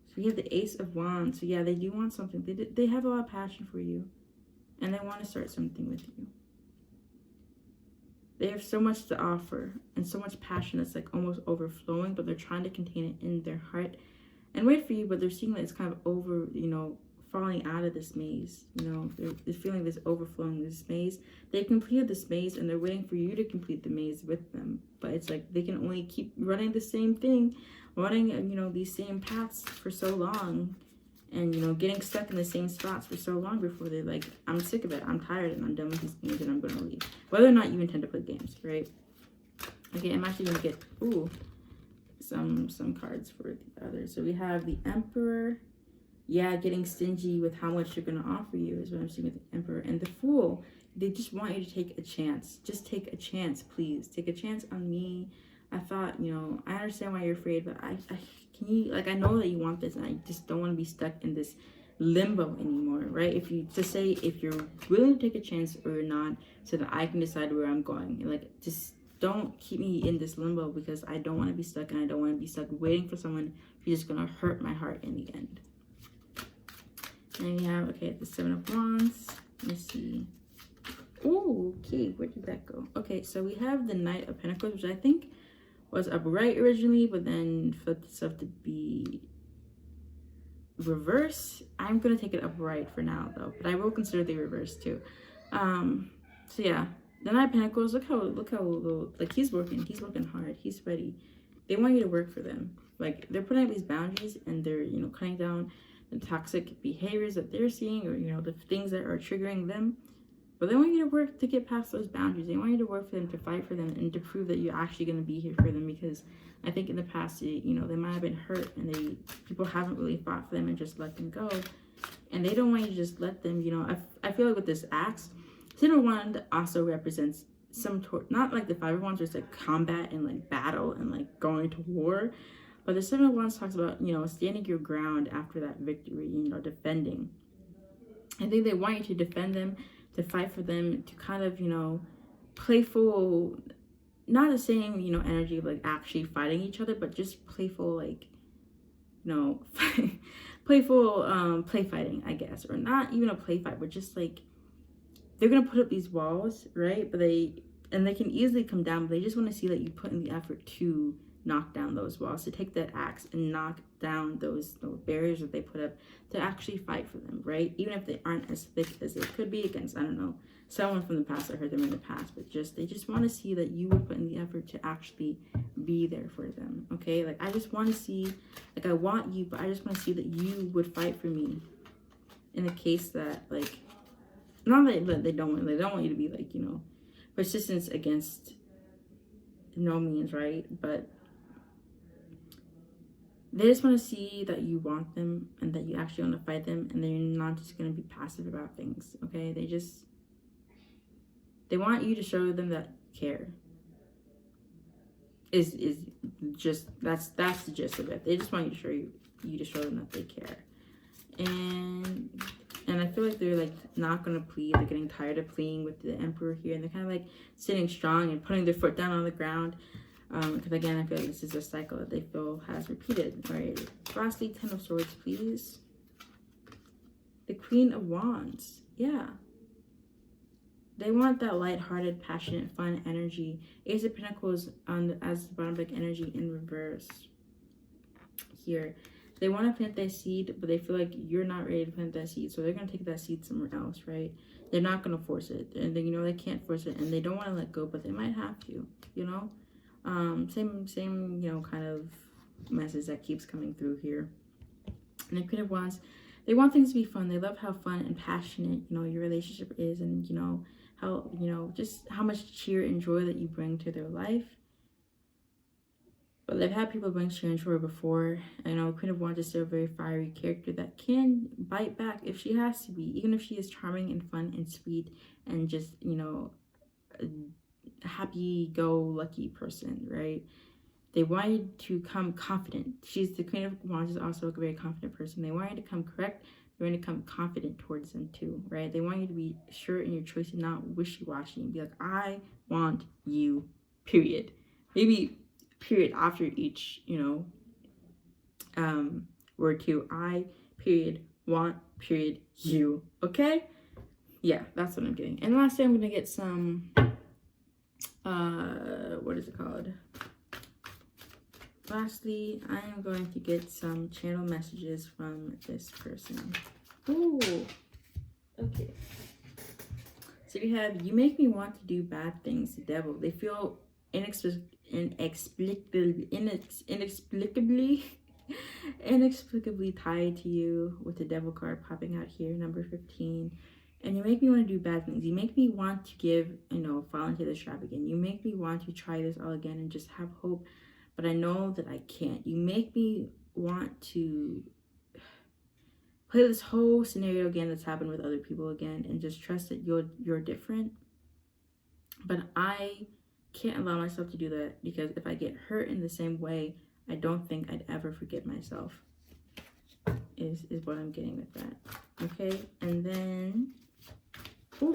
So we have the Ace of Wands. So yeah, they do want something. They have a lot of passion for you, and they want to start something with you. They have so much to offer and so much passion that's like almost overflowing, but they're trying to contain it in their heart and wait for you. But they're seeing that it's kind of over, you know, falling out of this maze. You know, they're feeling this overflowing this maze. They completed this maze and they're waiting for you to complete the maze with them. But it's like they can only keep running the same thing, running, you know, these same paths for so long, and you know, getting stuck in the same spots for so long before they're like, I'm sick of it, I'm tired, and I'm done with these games, and I'm gonna leave. Whether or not you intend to play games, right? Okay, I'm actually gonna get some cards for the others. So we have the Emperor. Yeah, getting stingy with how much they're gonna offer you is what I'm seeing with the Emperor. And the Fool, they just want you to take a chance. Just take a chance, please. Take a chance on me. I thought, you know, I understand why you're afraid, but can you, like, I know that you want this, and I just don't want to be stuck in this limbo anymore, right? If you're willing to take a chance or not, so that I can decide where I'm going. And like, just don't keep me in this limbo, because I don't want to be stuck, and I don't want to be stuck waiting for someone who's just gonna hurt my heart in the end. And we have, okay, the Seven of Wands. Let me see. Oh, okay, where did that go? Okay, so we have the Knight of Pentacles, which I think was upright originally, but then flipped itself to be reverse. I'm gonna take it upright for now though, but I will consider the reverse too. So yeah, the Knight of Pentacles, look how like he's working hard, he's ready. They want you to work for them. Like, they're putting up these boundaries, and they're, you know, cutting down the toxic behaviors that they're seeing, or, you know, the things that are triggering them. But they want you to work to get past those boundaries. They want you to work for them, to fight for them, and to prove that you're actually going to be here for them. Because I think in the past, you know, they might have been hurt, and people haven't really fought for them and just let them go. And they don't want you to just let them, you know. I feel like with this axe, Center Wand also represents not like the Five of Wands, where it's like combat and like battle and like going to war. But the Seven of Wands talks about, you know, standing your ground after that victory, you know, defending. I think they want you to defend them, to fight for them, to kind of, you know, playful, not the same, you know, energy of like actually fighting each other, but just playful, like, you know, playful play fighting, I guess. Or not even a play fight, but just like, they're going to put up these walls, right? But they can easily come down, but they just want to see that you put in the effort to knock down those walls, to take that axe and knock down those barriers that they put up, to actually fight for them, right? Even if they aren't as thick as they could be against, I don't know, someone from the past. I heard them in the past, but they just want to see that you would put in the effort to actually be there for them, okay? Like, I just want to see, like, I want you, but I just want to see that you would fight for me in the case that, like, not that they don't want you to be, like, you know, persistence against no means, right? But they just want to see that you want them, and that you actually want to fight them, and they're not just going to be passive about things, okay? They want you to show them that you care. Is just, that's the gist of it. They just want you to show them that they care. And I feel like they're like not going to plead. They're getting tired of pleading with the Emperor here, and they're kind of like sitting strong and putting their foot down on the ground. Because again, I feel like this is a cycle that they feel has repeated. Right. Lastly, Ten of Swords, please. The Queen of Wands. Yeah. They want that lighthearted, passionate, fun energy. Ace of Pentacles as the bottom deck energy in reverse. Here. They want to plant that seed, but they feel like you're not ready to plant that seed. So they're going to take that seed somewhere else, right? They're not going to force it. And they, you know, they can't force it. And they don't want to let go, but they might have to, you know? Same, you know, kind of message that keeps coming through here. And the Queen of Wands, they want things to be fun. They love how fun and passionate, you know, your relationship is, and, you know, how, you know, just how much cheer and joy that you bring to their life. But I've had people bring strange for her before. I know Queen of Wands is still a very fiery character that can bite back if she has to be, even if she is charming and fun and sweet and just, you know, a happy-go-lucky person, right? They want you to come confident. She's the Queen of Wands is also a very confident person. They want you to come correct. They want you to come confident towards them too, right? They want you to be sure in your choice and not wishy-washy and be like, I want you, period. Maybe period after each, you know, word too. I, period, want, period, you. Okay? Yeah, that's what I'm getting. And lastly, I'm gonna get some, what is it called? Lastly, I am going to get some channel messages from this person. Ooh, okay. So we have, you make me want to do bad things, the devil. They feel inexplicably tied to you, with the devil card popping out here, number 15. And you make me want to do bad things. You make me want to give, you know, fall into this trap again. You make me want to try this all again and just have hope, but I know that I can't. You make me want to play this whole scenario again that's happened with other people again and just trust that you're different. But I can't allow myself to do that, because if I get hurt in the same way, I don't think I'd ever forgive myself, is what I'm getting with that. Okay, and then, ooh,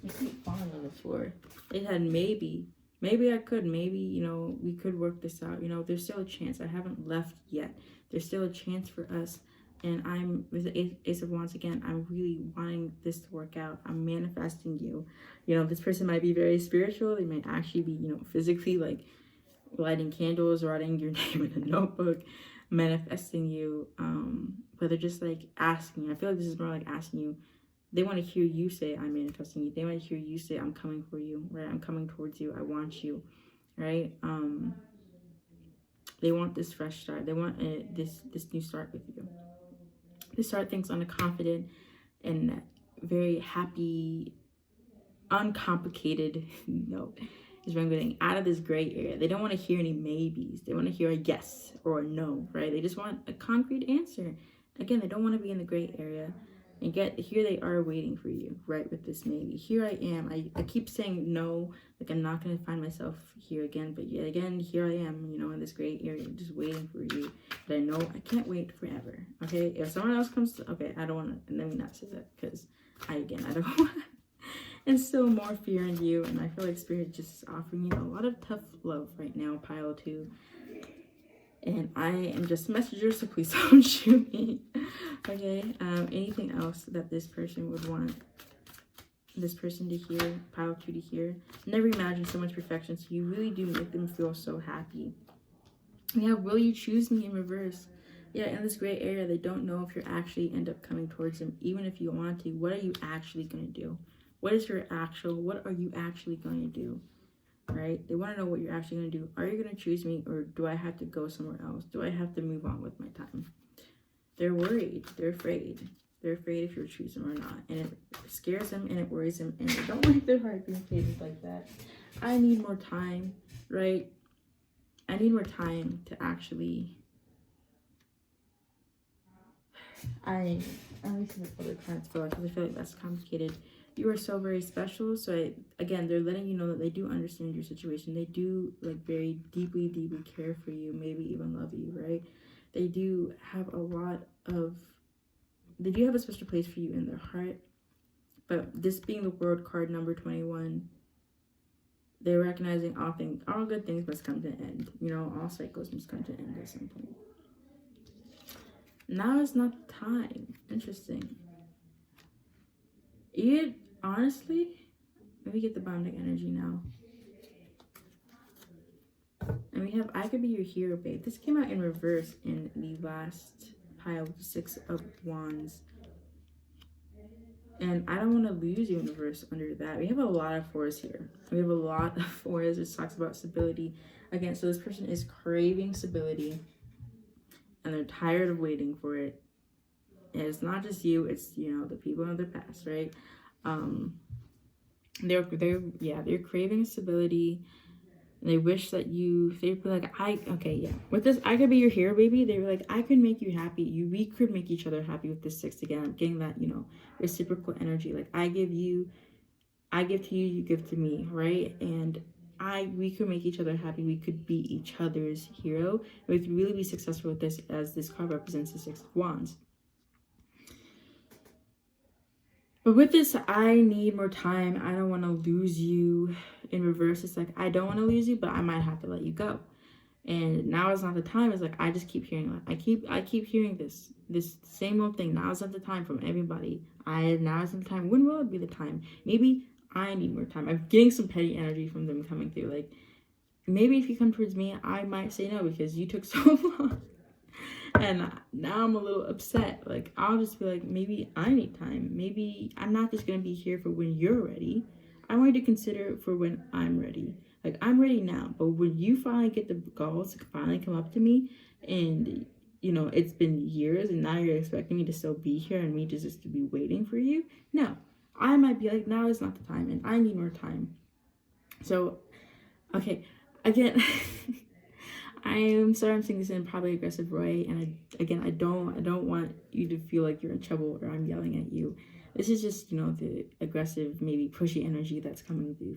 I keep falling on the floor. It had maybe I could, maybe, you know, we could work this out. You know, there's still a chance. I haven't left yet. There's still a chance for us. And I'm, with the Ace of Wands again, I'm really wanting this to work out. I'm manifesting you. You know, this person might be very spiritual. They might actually be, you know, physically, like, lighting candles, writing your name in a notebook, manifesting you. But they're just, like, asking you. I feel like this is more like asking you. They want to hear you say, I'm manifesting you. They want to hear you say, I'm coming for you, right? I'm coming towards you. I want you, right? They want this fresh start. They want this new start with you. They start things on a confident and very happy, uncomplicated note. Is what I'm getting out of this gray area. They don't want to hear any maybes. They want to hear a yes or a no, right? They just want a concrete answer. Again, they don't want to be in the gray area. And here they are waiting for you, right, with this maybe. Here I am. I keep saying no, like I'm not going to find myself here again. But yet again, here I am, you know, in this gray area, just waiting for you. But I know I can't wait forever, okay? If someone else comes to, okay, I don't want to, let me not say that, because I don't want to instill more fear in you. And I feel like Spirit just is offering you a lot of tough love right now, pile 2. And I am just a messenger, so please don't shoot me. Okay, anything else that this person would want this person to hear, pile 2 to hear? Never imagine so much perfection, so you really do make them feel so happy. Yeah, will you choose me in reverse? Yeah, in this gray area, they don't know if you're actually end up coming towards them, even if you want to. What are you actually going to do? What are you actually going to do? Right? They want to know what you're actually going to do. Are you going to choose me, or do I have to go somewhere else? Do I have to move on with my time? They're worried. They're afraid. They're afraid if you're choosing them or not. And it scares them and it worries them. And they don't like their heart being faded like that. I need more time, right? I need more time to actually... Let me see what other cards feel like, because I feel like that's complicated. You are so very special. So again, they're letting you know that they do understand your situation. They do, like, very deeply, deeply care for you, maybe even love you, right? They do have a special place for you in their heart. But this being the World card, number 21, they're recognizing all good things must come to an end. You know, all cycles must come to an end at some point. Now is not the time. Interesting. Honestly, let me get the bonding energy now. And we have, I could be your hero, babe. This came out in reverse in the last pile, 6 of Wands. And I don't want to lose you in reverse under that. We have a lot of 4s here. We have a lot of 4s, which talks about stability. Again, so this person is craving stability. And they're tired of waiting for it. And it's not just you, it's, you know, the people in their past, right? They're craving stability. And they wish that they'd be like, with this, I could be your hero, baby. They were like, I could make you happy. We could make each other happy with this 6 again. I'm getting that, reciprocal energy. Like, I give to you, you give to me, right? And we could make each other happy. We could be each other's hero. And we could really be successful with this, as this card represents the 6 of Wands. But with this, I need more time. I don't want to lose you. In reverse, it's like, I don't want to lose you, but I might have to let you go. And now is not the time. It's like, I just keep hearing that. I keep hearing this same old thing. Now is not the time from everybody. Now is not the time. When will it be the time? Maybe I need more time. I'm getting some petty energy from them coming through. Like, maybe if you come towards me, I might say no because you took so long. And now I'm a little upset. Like, I'll just be like, maybe I need time. Maybe I'm not just going to be here for when you're ready. I want you to consider for when I'm ready. Like, I'm ready now. But when you finally get the balls to finally come up to me, and, it's been years, and now you're expecting me to still be here and me just to be waiting for you. No. I might be like, now is not the time, and I need more time. So, okay. Again... I am sorry I'm saying this in probably aggressive way, and I don't want you to feel like you're in trouble or I'm yelling at you. This is just, the aggressive, maybe pushy energy that's coming through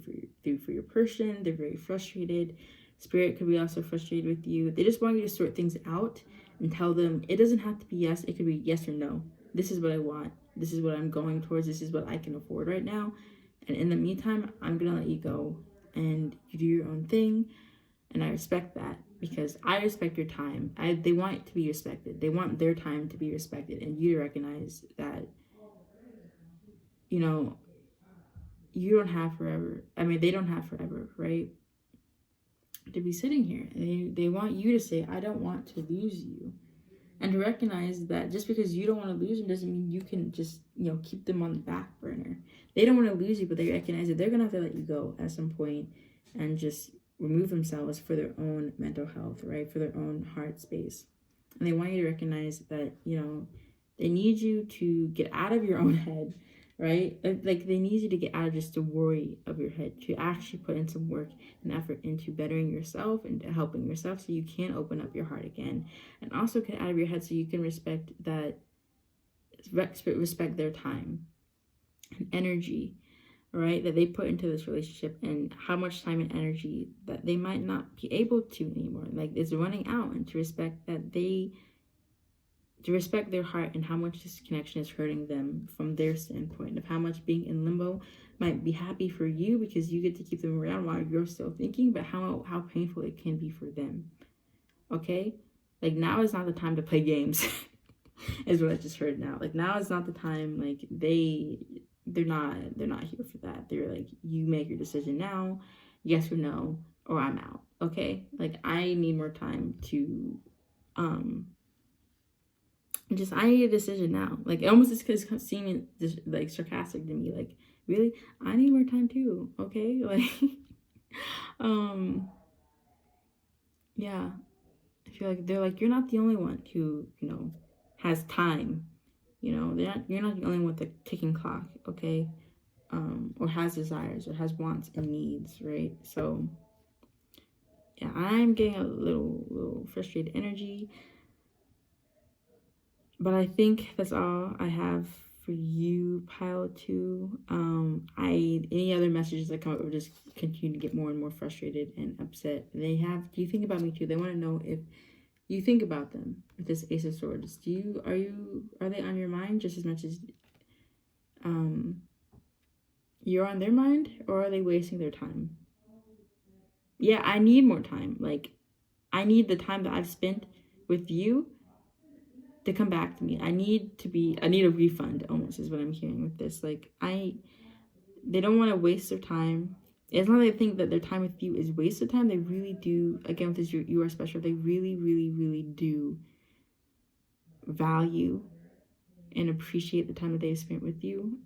for your person. They're very frustrated. Spirit could be also frustrated with you. They just want you to sort things out and tell them it doesn't have to be yes. It could be yes or no. This is what I want. This is what I'm going towards. This is what I can afford right now. And in the meantime, I'm gonna let you go and you do your own thing. And I respect that. Because I respect your time. They want it to be respected. They want their time to be respected. And you to recognize that, you don't have forever. I mean, they don't have forever, right? To be sitting here. They want you to say, I don't want to lose you. And to recognize that just because you don't want to lose them doesn't mean you can just, keep them on the back burner. They don't want to lose you, but they recognize that they're going to have to let you go at some point and just remove themselves for their own mental health, right? For their own heart space. And they want you to recognize that, they need you to get out of your own head, right? Like they need you to get out of just the worry of your head, to actually put in some work and effort into bettering yourself and helping yourself so you can open up your heart again. And also get out of your head so you can respect their time and energy, right, that they put into this relationship, and how much time and energy that they might not be able to anymore. Like, it's running out, and to respect their heart and how much this connection is hurting them from their standpoint, of how much being in limbo might be happy for you because you get to keep them around while you're still thinking, but how painful it can be for them. Okay? Like, now is not the time to play games, is what I just heard now. Like, now is not the time. Like, they're not here for that. They're like, you make your decision now, yes or no, or I'm out. Okay? Like, I need more time to I need a decision now. Like, it almost is seeming just like sarcastic to me. Like, really, I need more time too. Okay? Like, yeah, I feel like they're like, you're not the only one who has time. You're not the only one with the ticking clock, okay? Or has desires, or has wants and needs, right? So, yeah, I'm getting a little frustrated energy. But I think that's all I have for you, pile 2. Any other messages that come up will just continue to get more and more frustrated and upset. Do you think about me too? They want to know if you think about them with this Ace of Swords. Are they on your mind just as much as you're on their mind, or are they wasting their time? Yeah, I need more time. Like, I need the time that I've spent with you to come back to me. I need a refund, almost, is what I'm hearing with this. Like, they don't want to waste their time. It's not that they think that their time with you is wasted time. They really do. Again, with this you are special. They really, really, really do value and appreciate the time that they've spent with you.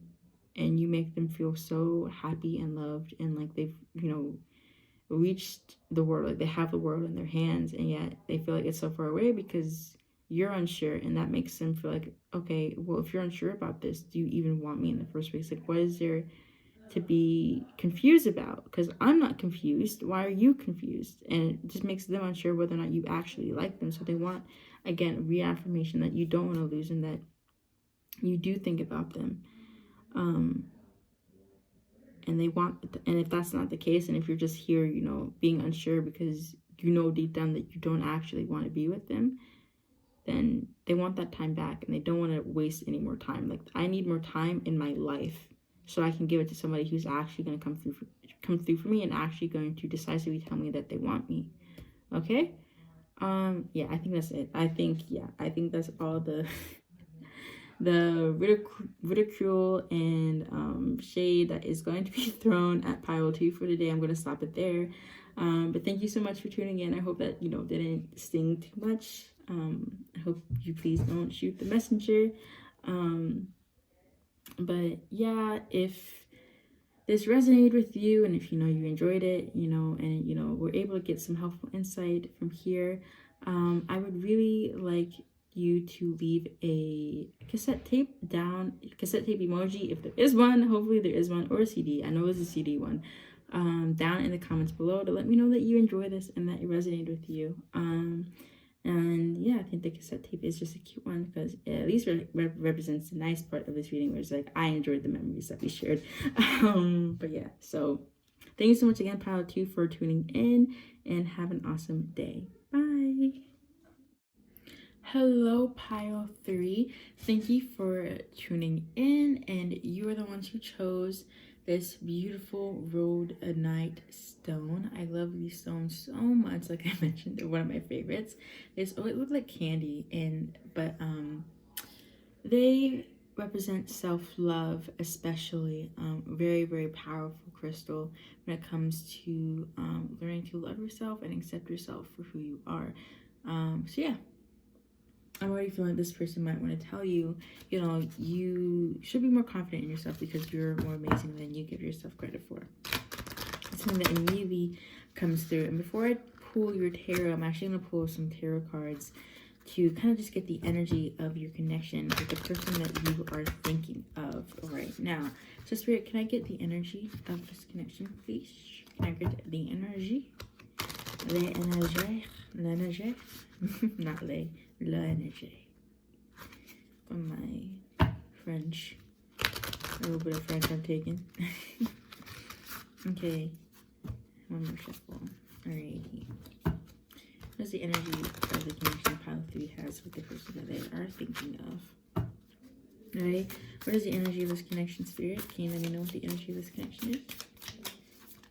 And you make them feel so happy and loved, and like they've, reached the world. Like, they have the world in their hands, and yet they feel like it's so far away because you're unsure. And that makes them feel like, okay, well, if you're unsure about this, do you even want me in the first place? Like, what is there to be confused about, because I'm not confused. Why are you confused? And it just makes them unsure whether or not you actually like them. So they want, again, reaffirmation that you don't want to lose and that you do think about them. And they want, and if that's not the case, and if you're just here, you know, being unsure because you know deep down that you don't actually want to be with them, then they want that time back and they don't want to waste any more time. Like, I need more time in my life so I can give it to somebody who's actually going to come through for me and actually going to decisively tell me that they want me. Okay? Yeah, I think that's it. I think that's all the ridicule and shade that is going to be thrown at Pile 2 for today. I'm going to stop it there. But thank you so much for tuning in. I hope that, you know, didn't sting too much. I hope you please don't shoot the messenger. But yeah, if this resonated with you and if, you know, you enjoyed it, you know, and, you know, we're able to get some helpful insight from here, I would really like you to leave a cassette tape emoji if there is one. Hopefully there is one, or a CD. I know there's a CD one. Down in the comments below to let me know that you enjoy this and that it resonated with you. And yeah, I think the cassette tape is just a cute one because it at least represents the nice part of this reading, where it's like, I enjoyed the memories that we shared. But yeah, so thank you so much again, Pile 2, for tuning in, and have an awesome day. Bye. Hello, Pile 3. Thank you for tuning in, and you are the ones who chose this beautiful Rhodonite stone. I love these stones so much. Like I mentioned, they're one of my favorites. It look like candy, but they represent self-love, especially. Very, very powerful crystal when it comes to learning to love yourself and accept yourself for who you are. So yeah, I'm already feeling this person might want to tell you, you know, you should be more confident in yourself because you're more amazing than you give yourself credit for. It's something that immediately comes through. And before I pull your tarot, I'm actually going to pull some tarot cards to kind of just get the energy of your connection with the person that you are thinking of right now. So Spirit, can I get the energy of this connection, please? Can I get the energy? L'energie, not l'energie. From my French, a little bit of French I'm taking. Okay, one more shuffle. Alrighty. What's the energy of the connection Pile 3 has with the person that they are thinking of? Alright, what is the energy of this connection, Spirit? Can you let me know what the energy of this connection is?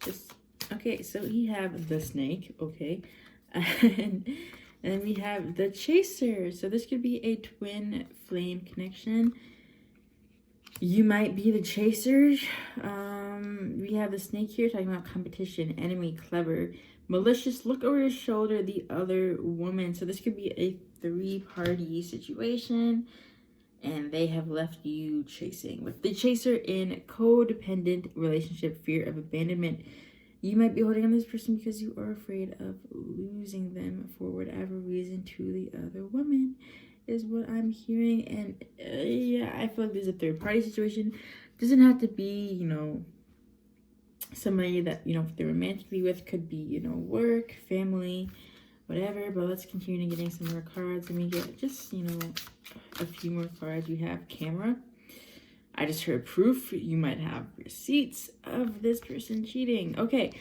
Just, okay, so we have the snake, okay, and then we have the chaser. So this could be a twin flame connection. You might be the chaser. We have the snake here talking about competition, enemy, clever, malicious, look over your shoulder, the other woman. So this could be a 3-party situation, and they have left you chasing. With the chaser in codependent relationship, fear of abandonment. You might be holding on to this person because you are afraid of losing them for whatever reason to the other woman, is what I'm hearing. And yeah, I feel like there's a 3rd-party situation. Doesn't have to be, you know, somebody that, you know, if they're romantically with, could be, you know, work, family, whatever. But let's continue getting some more cards. Let me get just, you know, a few more cards. We have camera. I just heard proof. You might have receipts of this person cheating. Okay,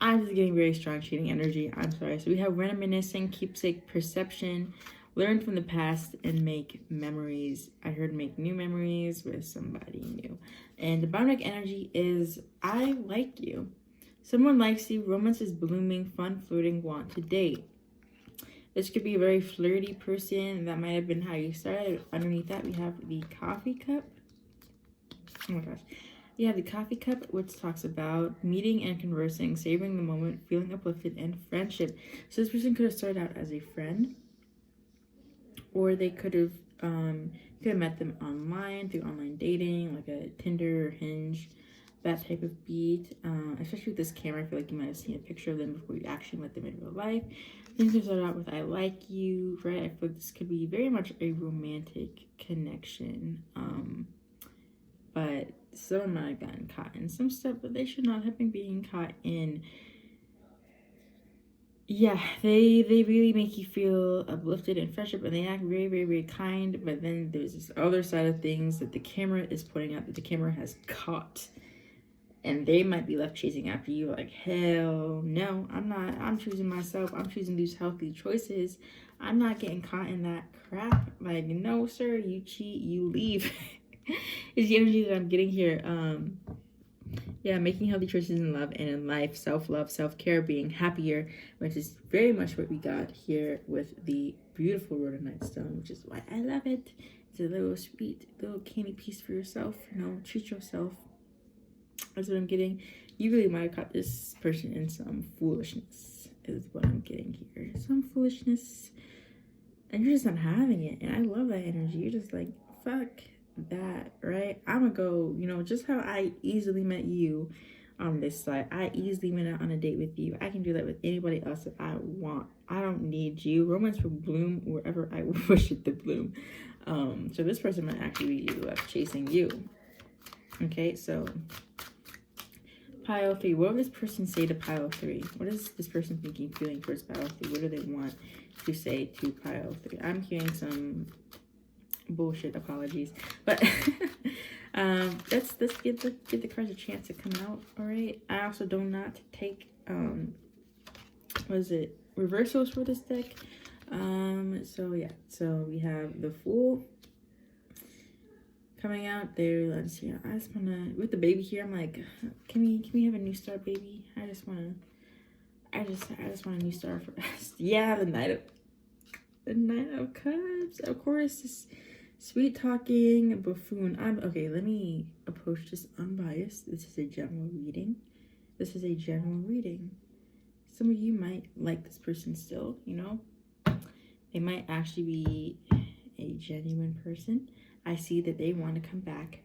I'm just getting very strong cheating energy. I'm sorry. So we have reminiscing, keepsake, perception, learn from the past, and make memories. I heard make new memories with somebody new. And the bottom deck energy is I like you. Someone likes you. Romance is blooming. Fun, flirting, want to date. This could be a very flirty person. That might have been how you started. Underneath that, we have the coffee cup. Oh my gosh. You have the coffee cup, which talks about meeting and conversing, savoring the moment, feeling uplifted, and friendship. So this person could have started out as a friend, or they could have met them online through online dating, like a Tinder or Hinge, that type of beat. Especially with this camera, I feel like you might have seen a picture of them before you actually met them in real life. Things could start out with I like you, right? I feel like this could be very much a romantic connection. But some might have gotten caught in some stuff, but they should not have been being caught in. Yeah, they really make you feel uplifted and fresh up, and they act very, very, very kind. But then there's this other side of things that the camera is pointing out, that the camera has caught, and they might be left chasing after you. Like, hell no, I'm not. I'm choosing myself. I'm choosing these healthy choices. I'm not getting caught in that crap. Like, no, sir, you cheat, you leave. Is the energy that I'm getting here. Yeah, making healthy choices in love and in life, self-love, self-care, being happier, which is very much what we got here with the beautiful Rhodonite stone, which is why I love it. It's a little sweet, little candy piece for yourself. You know, treat yourself. That's what I'm getting. You really might have caught this person in some foolishness, is what I'm getting here. Some foolishness. And you're just not having it. And I love that energy. You're just like, fuck that, right? I'm gonna go, you know, just how I easily met you on this side. I easily went out on a date with you. I can do that with anybody else that I want. I don't need you. Romance will bloom wherever I wish it to bloom. So this person might actually be left chasing you. Okay, so pile 3. What will this person say to pile 3? What is this person thinking, feeling towards pile 3? What do they want to say to pile 3? I'm hearing some bullshit apologies, but let's give the cards a chance to come out. All right, I also do not take what is it, reversals for this deck. So yeah, so we have the Fool coming out there. Let's see, I just wanna, with the baby here, I'm like, can we have a new start, baby? I just want a new start for us. Yeah, the Knight of Cups, of course. This sweet talking buffoon. Okay, let me approach this unbiased. This is a general reading. Some of you might like this person still, you know. They might actually be a genuine person. I see that they want to come back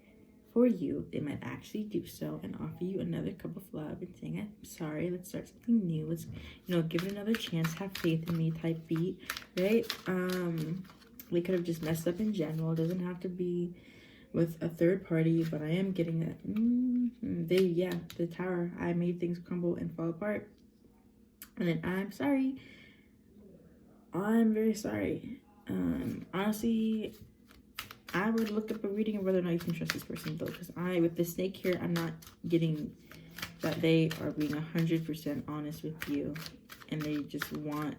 for you. They might actually do so and offer you another cup of love and saying, I'm sorry, let's start something new. Let's, you know, give it another chance. Have faith in me type beat, right? We could have just messed up in general. It doesn't have to be with a third party, but I am getting that. The Tower. I made things crumble and fall apart. And then I'm sorry. I'm very sorry. Honestly, I would look up a reading of whether or not you can trust this person, though, because with the snake here, I'm not getting that they are being 100% honest with you, and they just want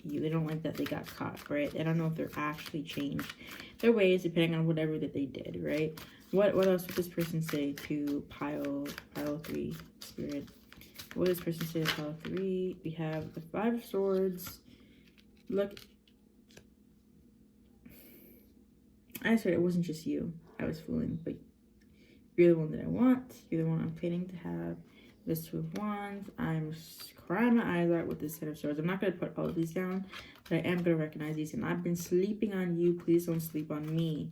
you. They don't like that they got caught, right? They don't know if they're actually changed their ways, depending on whatever that they did, right? What else would this person say to pile 3, Spirit? What does this person say to pile 3? We have the 5 of Swords. Look, I said it wasn't just you I was fooling, but you're the one that I want. You're the one I'm planning to have. This 2 of Wands. I'm crying my eyes out with this Ten of Swords. I'm not going to put all of these down, but I am going to recognize these. And I've been sleeping on you. Please don't sleep on me.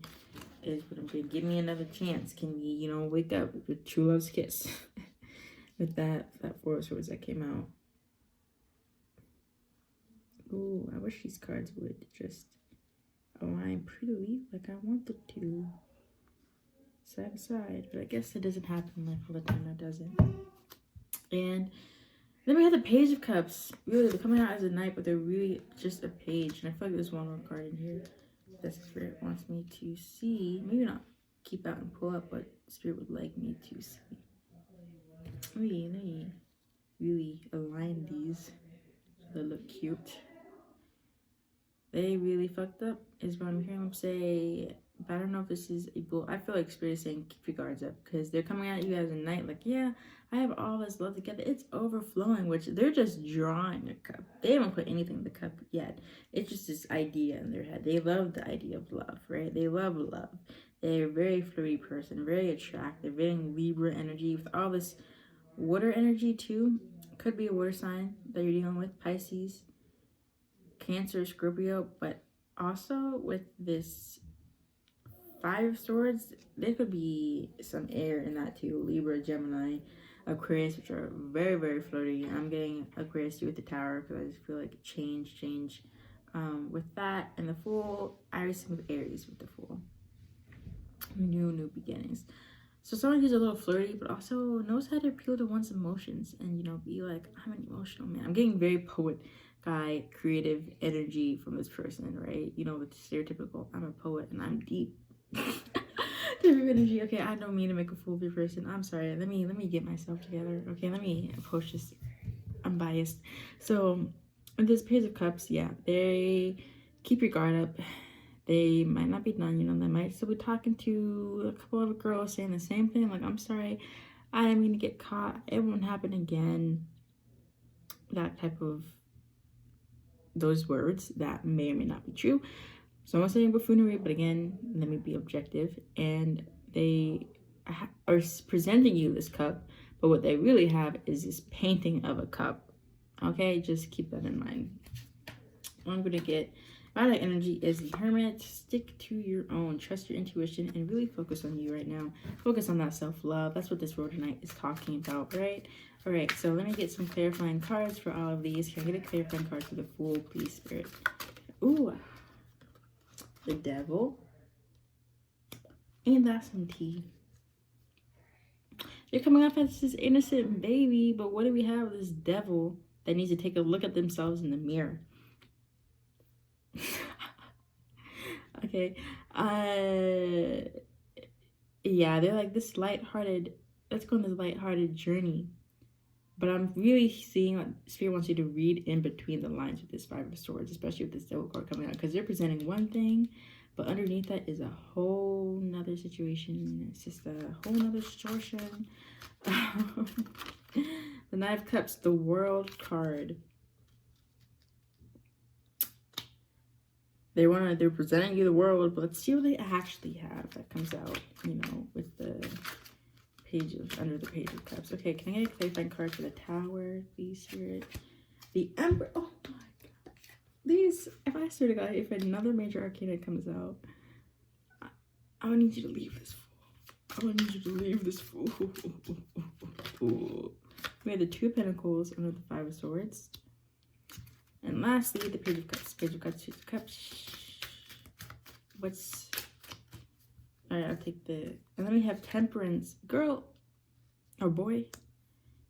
Is what I'm saying. Give me another chance. Can we, you know, wake up with true love's kiss? With that 4 of Swords that came out. Ooh, I wish these cards would just align prettily like I want them to. Side to side. But I guess it doesn't happen like all the time. That doesn't. And then we have the Page of Cups. Really, they're coming out as a knight, but they're really just a page. And I feel like there's one more card in here that Spirit wants me to see. Maybe not keep out and pull up, but Spirit would like me to see. Let me really align these so they look cute. They really fucked up, is what I'm hearing them say. But I don't know if this is a bull. I feel like Spirit is saying keep your guards up, because they're coming at you as a knight like, yeah, I have all this love together. It's overflowing, which they're just drawing a cup. They haven't put anything in the cup yet. It's just this idea in their head. They love the idea of love, right? They love love. They're a very flirty person, very attractive, very Libra energy with all this water energy too. Could be a water sign that you're dealing with, Pisces, Cancer, Scorpio, but also with this 5 of Swords, there could be some air in that too. Libra, Gemini, Aquarius, which are very, very flirty. I'm getting Aquarius too with the Tower because I just feel like change. With that and the Fool, I receive Aries with the Fool. New beginnings. So someone who's a little flirty, but also knows how to appeal to one's emotions and, you know, be like, I'm an emotional man. I'm getting very poet guy, creative energy from this person, right? You know, the stereotypical, I'm a poet and I'm deep. Type of energy. Okay, I don't mean to make a fool of your person. I'm sorry. Let me get myself together. Okay, let me approach this. I'm biased. So, with this Page of Cups, yeah, they keep your guard up. They might not be done, you know, they might still be talking to a couple of girls saying the same thing, like, I'm sorry, I didn't mean to get caught, it won't happen again. That type of, those words that may or may not be true. So I'm not saying buffoonery, but again, let me be objective. And they are presenting you this cup, but what they really have is this painting of a cup. Okay, just keep that in mind. I'm gonna get Rider energy is the Hermit. Stick to your own, trust your intuition, and really focus on you right now. Focus on that self-love. That's what this Rider-Waite is talking about, right? All right, so let me get some clarifying cards for all of these. Can I get a clarifying card for the Fool, please, Spirit? Ooh, the Devil. Ain't that some tea? You're coming off as this innocent baby, but what do we have with this devil that needs to take a look at themselves in the mirror? Okay, yeah, they're like this lighthearted, let's go on this lighthearted journey. But I'm really seeing what Spirit wants you to read in between the lines with this Five of Swords, especially with this Devil card coming out, because they're presenting one thing, but underneath that is a whole nother situation. It's just a whole nother distortion. The Knight of Cups, the World card. They're presenting you the world, but let's see what they actually have that comes out, you know, with the Page of, under the Page of Cups. Okay, can I get a clarifying card for the Tower, please, Spirit? The Emperor. Oh my god. These, if I swear to God, if another major arcana comes out, I would need you to leave this fool. I would need you to leave this fool. We have the Two of Pentacles under the Five of Swords. And lastly, the Page of Cups. Page of Cups, Page of Cups. What's... Alright, I'll take the... And then we have Temperance. Girl. Or boy.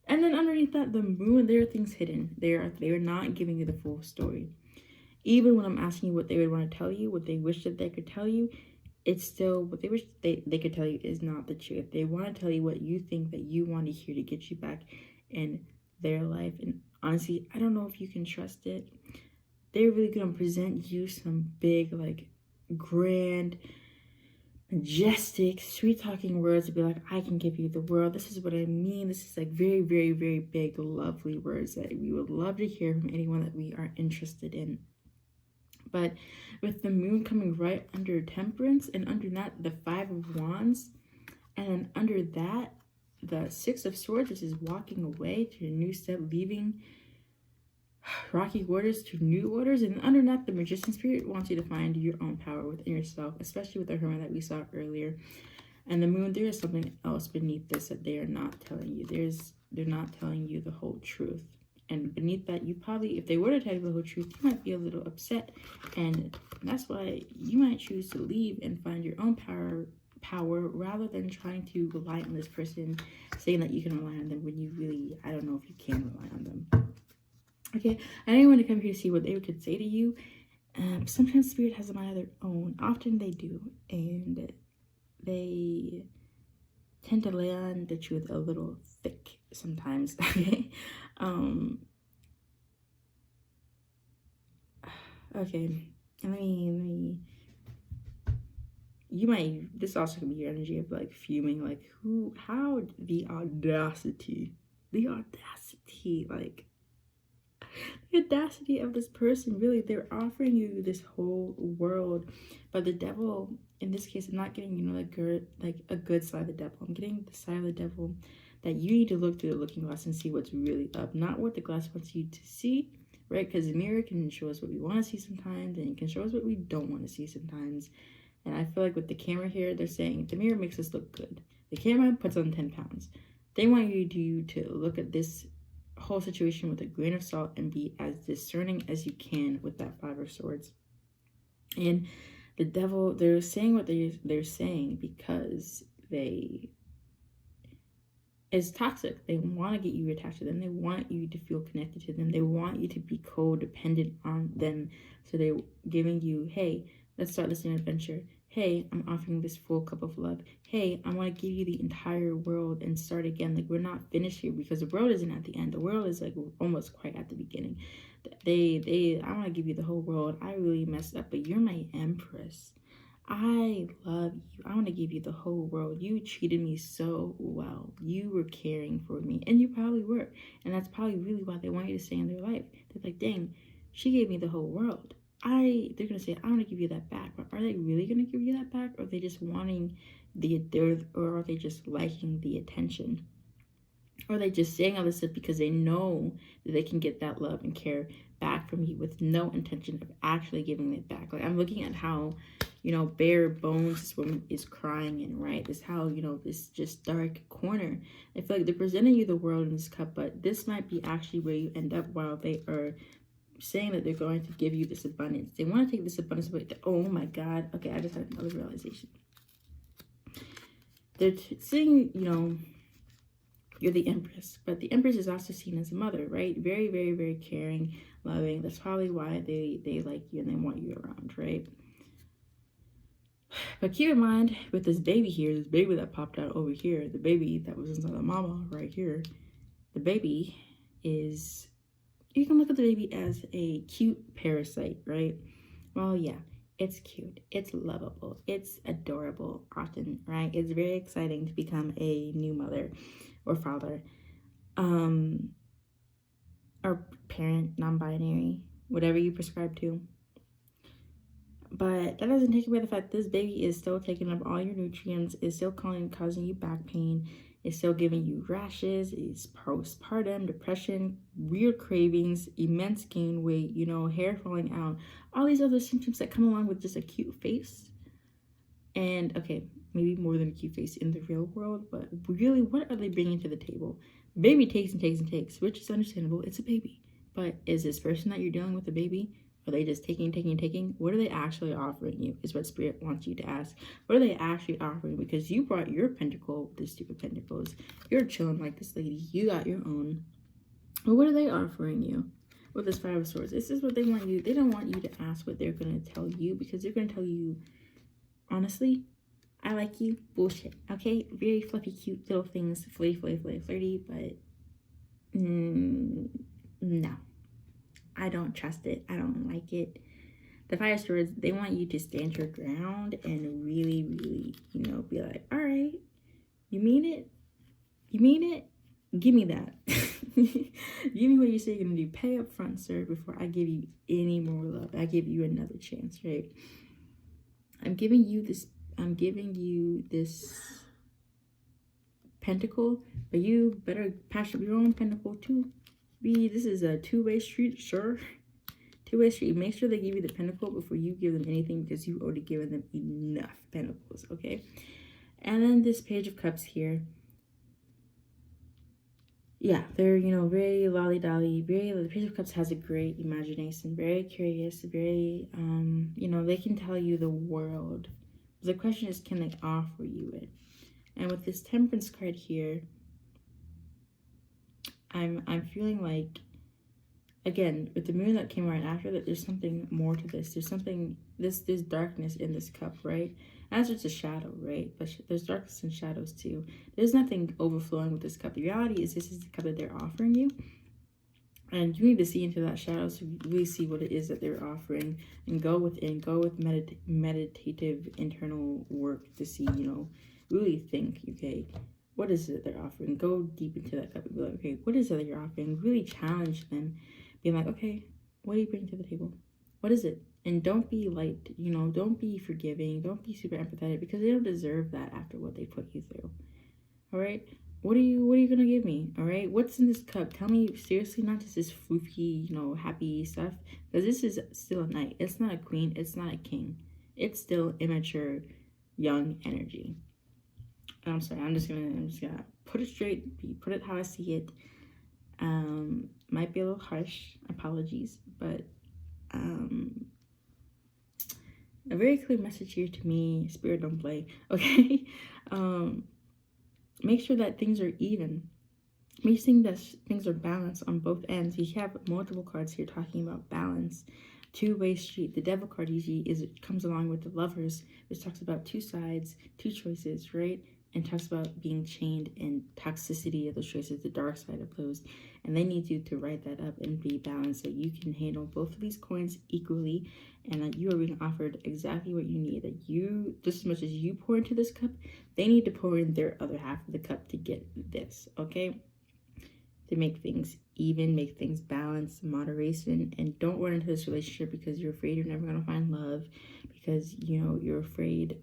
And then underneath that, the Moon. There are things hidden. They are not giving you the full story. Even when I'm asking you what they would want to tell you, what they wish that they could tell you, it's still... What they wish they could tell you is not the truth. They want to tell you what you think that you want to hear to get you back in their life. And honestly, I don't know if you can trust it. They're really gonna present you some big, like, grand, majestic, sweet-talking words to be like, I can give you the world. This is what I mean. This is, like, very, very, very big, lovely words that we would love to hear from anyone that we are interested in. But with the Moon coming right under Temperance, and under that, the Five of Wands, and then under that, the Six of Swords, which is walking away to a new step, leaving rocky waters to new waters. And under that, the Magician Spirit wants you to find your own power within yourself, especially with the Hermit that we saw earlier. And the Moon, there is something else beneath this that they are not telling you. They're not telling you the whole truth. And beneath that, you probably, if they were to tell you the whole truth, you might be a little upset. And that's why you might choose to leave and find your own power rather than trying to rely on this person saying that you can rely on them when you really, I don't know if you can rely on them. Okay, I didn't want to come here to see what they could say to you. Sometimes Spirit has a mind of their own. Often they do, and they tend to lay on the truth a little thick sometimes. Okay. Okay, let me you might, this also could be your energy of like fuming, like how the audacity, like the audacity of this person. Really, they're offering you this whole world, but the devil in this case, I'm not getting, you know, like a good side of the devil. I'm getting the side of the devil that you need to look through the looking glass and see what's really up, not what the glass wants you to see, right? Because the mirror can show us what we want to see sometimes, and it can show us what we don't want to see sometimes. And I feel like with the camera here, they're saying the mirror makes us look good. The camera puts on 10 pounds. They want you to look at this whole situation with a grain of salt and be as discerning as you can with that Five of Swords. And the devil, they're saying what they're saying because they is toxic. They want to get you attached to them. They want you to feel connected to them. They want you to be codependent on them. So they're giving you, hey, let's start this new adventure. Hey, I'm offering this full cup of love. Hey, I want to give you the entire world and start again. Like, we're not finished here, because the world isn't at the end. The world is like almost quite at the beginning. I want to give you the whole world. I really messed up, but you're my empress. I love you. I want to give you the whole world. You treated me so well. You were caring for me, and you probably were. And that's probably really why they want you to stay in their life. They're like, dang, she gave me the whole world. They're gonna say, I want to give you that back. But are they really gonna give you that back, or are they just wanting or are they just liking the attention? Or are they just saying all this stuff because they know that they can get that love and care back from you with no intention of actually giving it back? Like, I'm looking at how, bare bones this woman is crying in, right? This how, this just dark corner. I feel like they're presenting you the world in this cup, but this might be actually where you end up while they are saying that they're going to give you this abundance. They want to take this abundance away. Oh my God. Okay, I just had another realization. They're saying, you're the empress, but the empress is also seen as a mother, right? Very, very, very caring, loving. That's probably why they like you and they want you around, right? But keep in mind, with this baby here, this baby that popped out over here, the baby that was inside the mama right here, the baby is, you can look at the baby as a cute parasite, right? Well, yeah, it's cute, it's lovable, it's adorable often, right? It's very exciting to become a new mother or father, or parent, non-binary, whatever you prescribe to. But that doesn't take away the fact this baby is still taking up all your nutrients, is still causing you back pain, is still giving you rashes, is postpartum depression, weird cravings, immense gain weight, hair falling out, all these other symptoms that come along with just a cute face. And okay, maybe more than a cute face in the real world, but really, what are they bringing to the table? The baby takes and takes and takes, which is understandable. It's a baby. But is this person that you're dealing with a baby? Are they just taking? What are they actually offering you is what Spirit wants you to ask. What are they actually offering? Because you brought your pentacle, the stupid pentacles. You're chilling like this lady. You got your own. But what are they offering you with this Five of Swords? This is what they want you. They don't want you to ask what they're going to tell you, because they're going to tell you, honestly, I like you. Bullshit. Okay? Very fluffy, cute little things. Flirty, but no. I don't trust it. I don't like it. The Five of Swords, they want you to stand your ground and really, really, be like, all right, you mean it? You mean it? Give me that. Give me what you say you're going to do. Pay up front, sir, before I give you any more love. I give you another chance, right? I'm giving you this pentacle, but you better patch up your own pentacle too. This is a two-way street, sure. Two-way street. Make sure they give you the pentacle before you give them anything, because you've already given them enough pentacles, okay? And then this Page of Cups here. Yeah, they're, very lolly-dolly. The Page of Cups has a great imagination. Very curious. Very, they can tell you the world. The question is, can they offer you it? And with this Temperance card here, I'm feeling like, again, with the moon that came right after that, there's something more to this. There's darkness in this cup, right? As it's a shadow, right? But there's darkness and shadows too. There's nothing overflowing with this cup. The reality is, this is the cup that they're offering you. And you need to see into that shadow so you really see what it is that they're offering, and go within, go with meditative internal work to see, really think, okay, what is it they're offering? Go deep into that cup and be like, okay, what is it that you're offering? Really challenge them. Being like, okay, what do you bring to the table? What is it? And don't be light, don't be forgiving. Don't be super empathetic, because they don't deserve that after what they put you through. All right? What are you going to give me? All right? What's in this cup? Tell me seriously, not just this floofy, happy stuff. Because this is still a knight. It's not a queen. It's not a king. It's still immature, young energy. I'm sorry. I'm just gonna put it straight. Put it how I see it. Might be a little harsh. Apologies, but a very clear message here to me. Spirit, don't play. Okay. make sure that things are even. Make sure that things are balanced on both ends. You have multiple cards here talking about balance. Two-way street. The devil card usually comes along with the lovers, which talks about two sides, two choices, right? And talks about being chained and toxicity of those choices, the dark side of those. And they need you to write that up and be balanced so you can handle both of these coins equally, and that you are being offered exactly what you need. That you, just as much as you pour into this cup, they need to pour in their other half of the cup to get this, okay? To make things even, make things balanced, moderation, and don't run into this relationship because you're afraid you're never going to find love, because, you know, you're afraid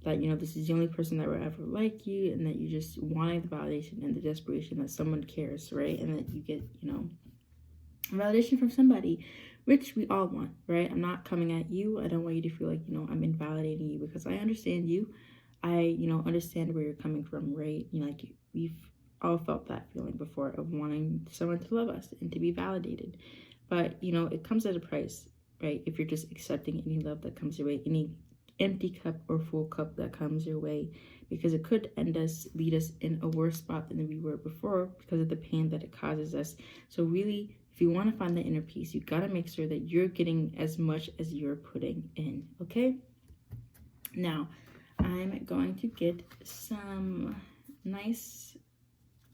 that, you know, this is the only person that will ever like you, and that you just wanted the validation and the desperation that someone cares, right? And that you get, you know, validation from somebody, which we all want, right? I'm not coming at you. I don't want you to feel like, you know, I'm invalidating you, because I understand you. I, you know, understand where you're coming from, right? You know, like, we've all felt that feeling before of wanting someone to love us and to be validated. But, you know, it comes at a price, right? If you're just accepting any love that comes your way, any empty cup or full cup that comes your way, because it could lead us in a worse spot than we were before because of the pain that it causes us. So really, if you want to find the inner peace, you got to make sure that you're getting as much as you're putting in, okay? Now, I'm going to get some nice,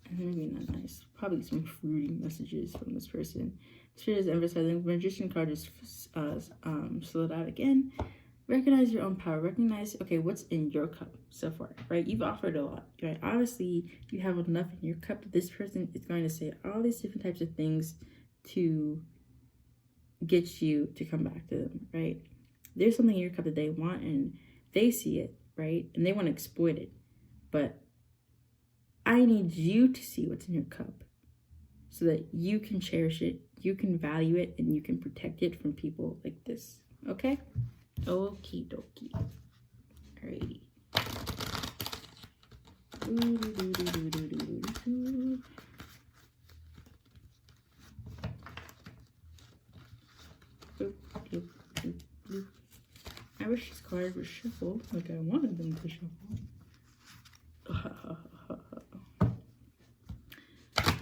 maybe not nice, probably some fruity messages from this person. This is emphasizing the Magician card is slid out again. Recognize your own power. Recognize, okay, what's in your cup so far, right? You've offered a lot, right? Obviously, you have enough in your cup. This person is going to say all these different types of things to get you to come back to them, right? There's something in your cup that they want, and they see it, right? And they want to exploit it. But I need you to see what's in your cup so that you can cherish it, you can value it, and you can protect it from people like this, okay? Okie dokie. Alrighty. I wish these cards were shuffled like I wanted them to shuffle.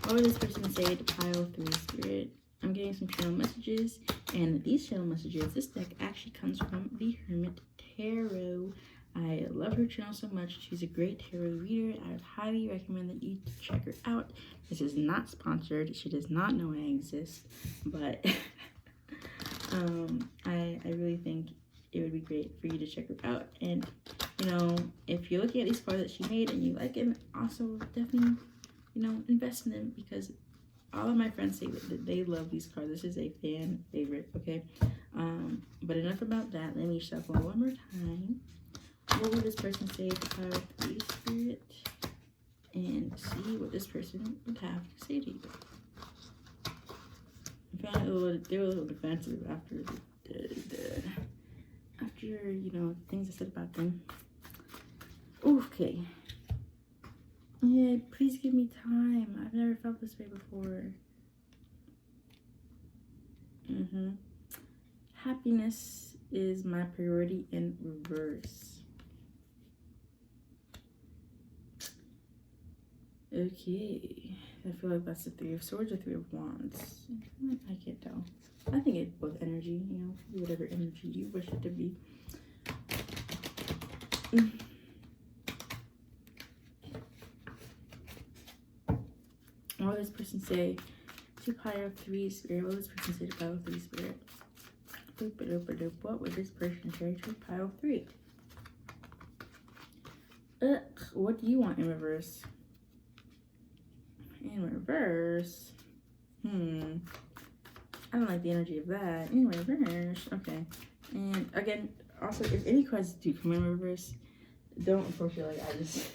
What would this person say to pile 3 spirit? I'm getting some channel messages, and these channel messages, this deck actually comes from the Hermit Tarot. I love her channel so much. She's a great tarot reader. I would highly recommend that you check her out. This is not sponsored. She does not know I exist, but I really think it would be great for you to check her out. And, you know, if you're looking at these cards that she made and you like them, also definitely, you know, invest in them, because all of my friends say that they love these cards. This is a fan favorite, okay? But enough about that. Let me shuffle one more time. What would this person say to pile 3 spirit? And see what this person would have to say to you. I found it they were a little defensive after after, you know, things I said about them. Okay. Yeah, please give me time. I've never felt this way before. Happiness is my priority in reverse. Okay. I feel like that's the 3 of Swords or 3 of Wands. I can't tell. I think it's both energy, you know, whatever energy you wish it to be. What does this person say to pile 3 spirit? What does this person say to pile 3 spirit? What would this person say to pile 3? What do you want in reverse? In reverse? I don't like the energy of that. In reverse. Okay. And again, also, if any cards do come in reverse, don't approach it like I just...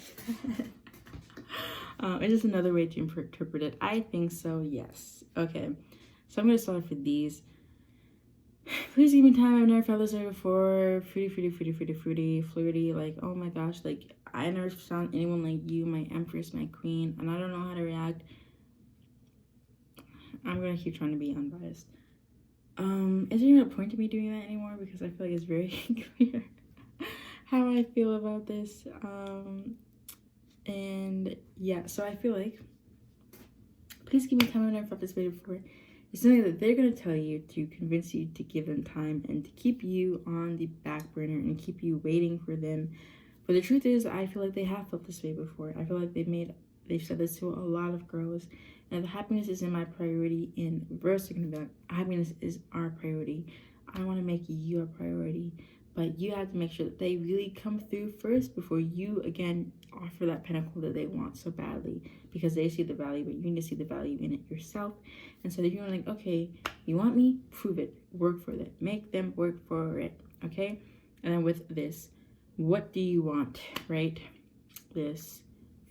it's just another way to interpret it. I think so, yes. Okay. So I'm going to start for these. Please give me time. I've never felt this way before. Flirty. Like, oh my gosh. Like, I never found anyone like you, my empress, my queen. And I don't know how to react. I'm going to keep trying to be unbiased. Is there even a point to me doing that anymore? Because I feel like it's very clear how I feel about this. And yeah, so I feel like, please give me time. I've never felt this way before. It's something that they're going to tell you to convince you to give them time and to keep you on the back burner and keep you waiting for them. But the truth is, I feel like they have felt this way before. I feel like they've said this to a lot of girls. And happiness isn't my priority. In reverse, they're going to be like, happiness is our priority. I want to make you a priority. But you have to make sure that they really come through first before you, again, offer that pinnacle that they want so badly. Because they see the value, but you need to see the value in it yourself. And so if you're like, okay, you want me? Prove it. Work for it. Make them work for it. Okay? And then with this, what do you want, right? This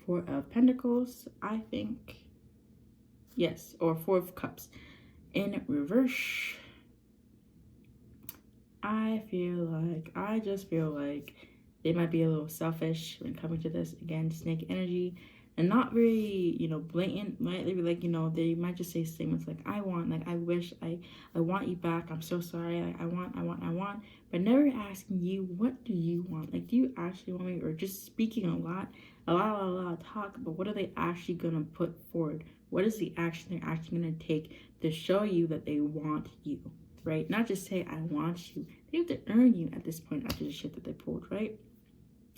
Four of Pentacles, I think. Yes, or Four of Cups. In reverse, I just feel like they might be a little selfish when coming to this. Again, snake energy. And not very, blatant. Might they be like, they might just say statements like, I want, like, I wish, I want you back. I'm so sorry. Like, I want. But never asking you, what do you want? Like, do you actually want me? Or just speaking a lot of talk. But what are they actually going to put forward? What is the action they're actually going to take to show you that they want you, right? Not just say, I want you. They have to earn you at this point after the shit that they pulled, right?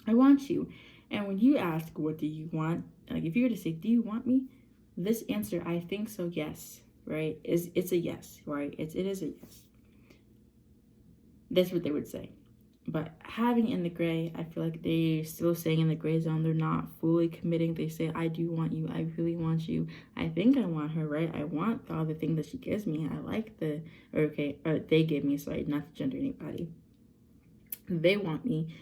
I want you. And when you ask, what do you want? Like, if you were to say, do you want me? This answer, I think so, yes, right? It's a yes, right? It is a yes. That's what they would say. But having in the gray, I feel like they're still staying in the gray zone. They're not fully committing. They say, I do want you. I really want you. I think I want her, right? I want all the things that she gives me. I like they give me, sorry, not to gender anybody. They want me.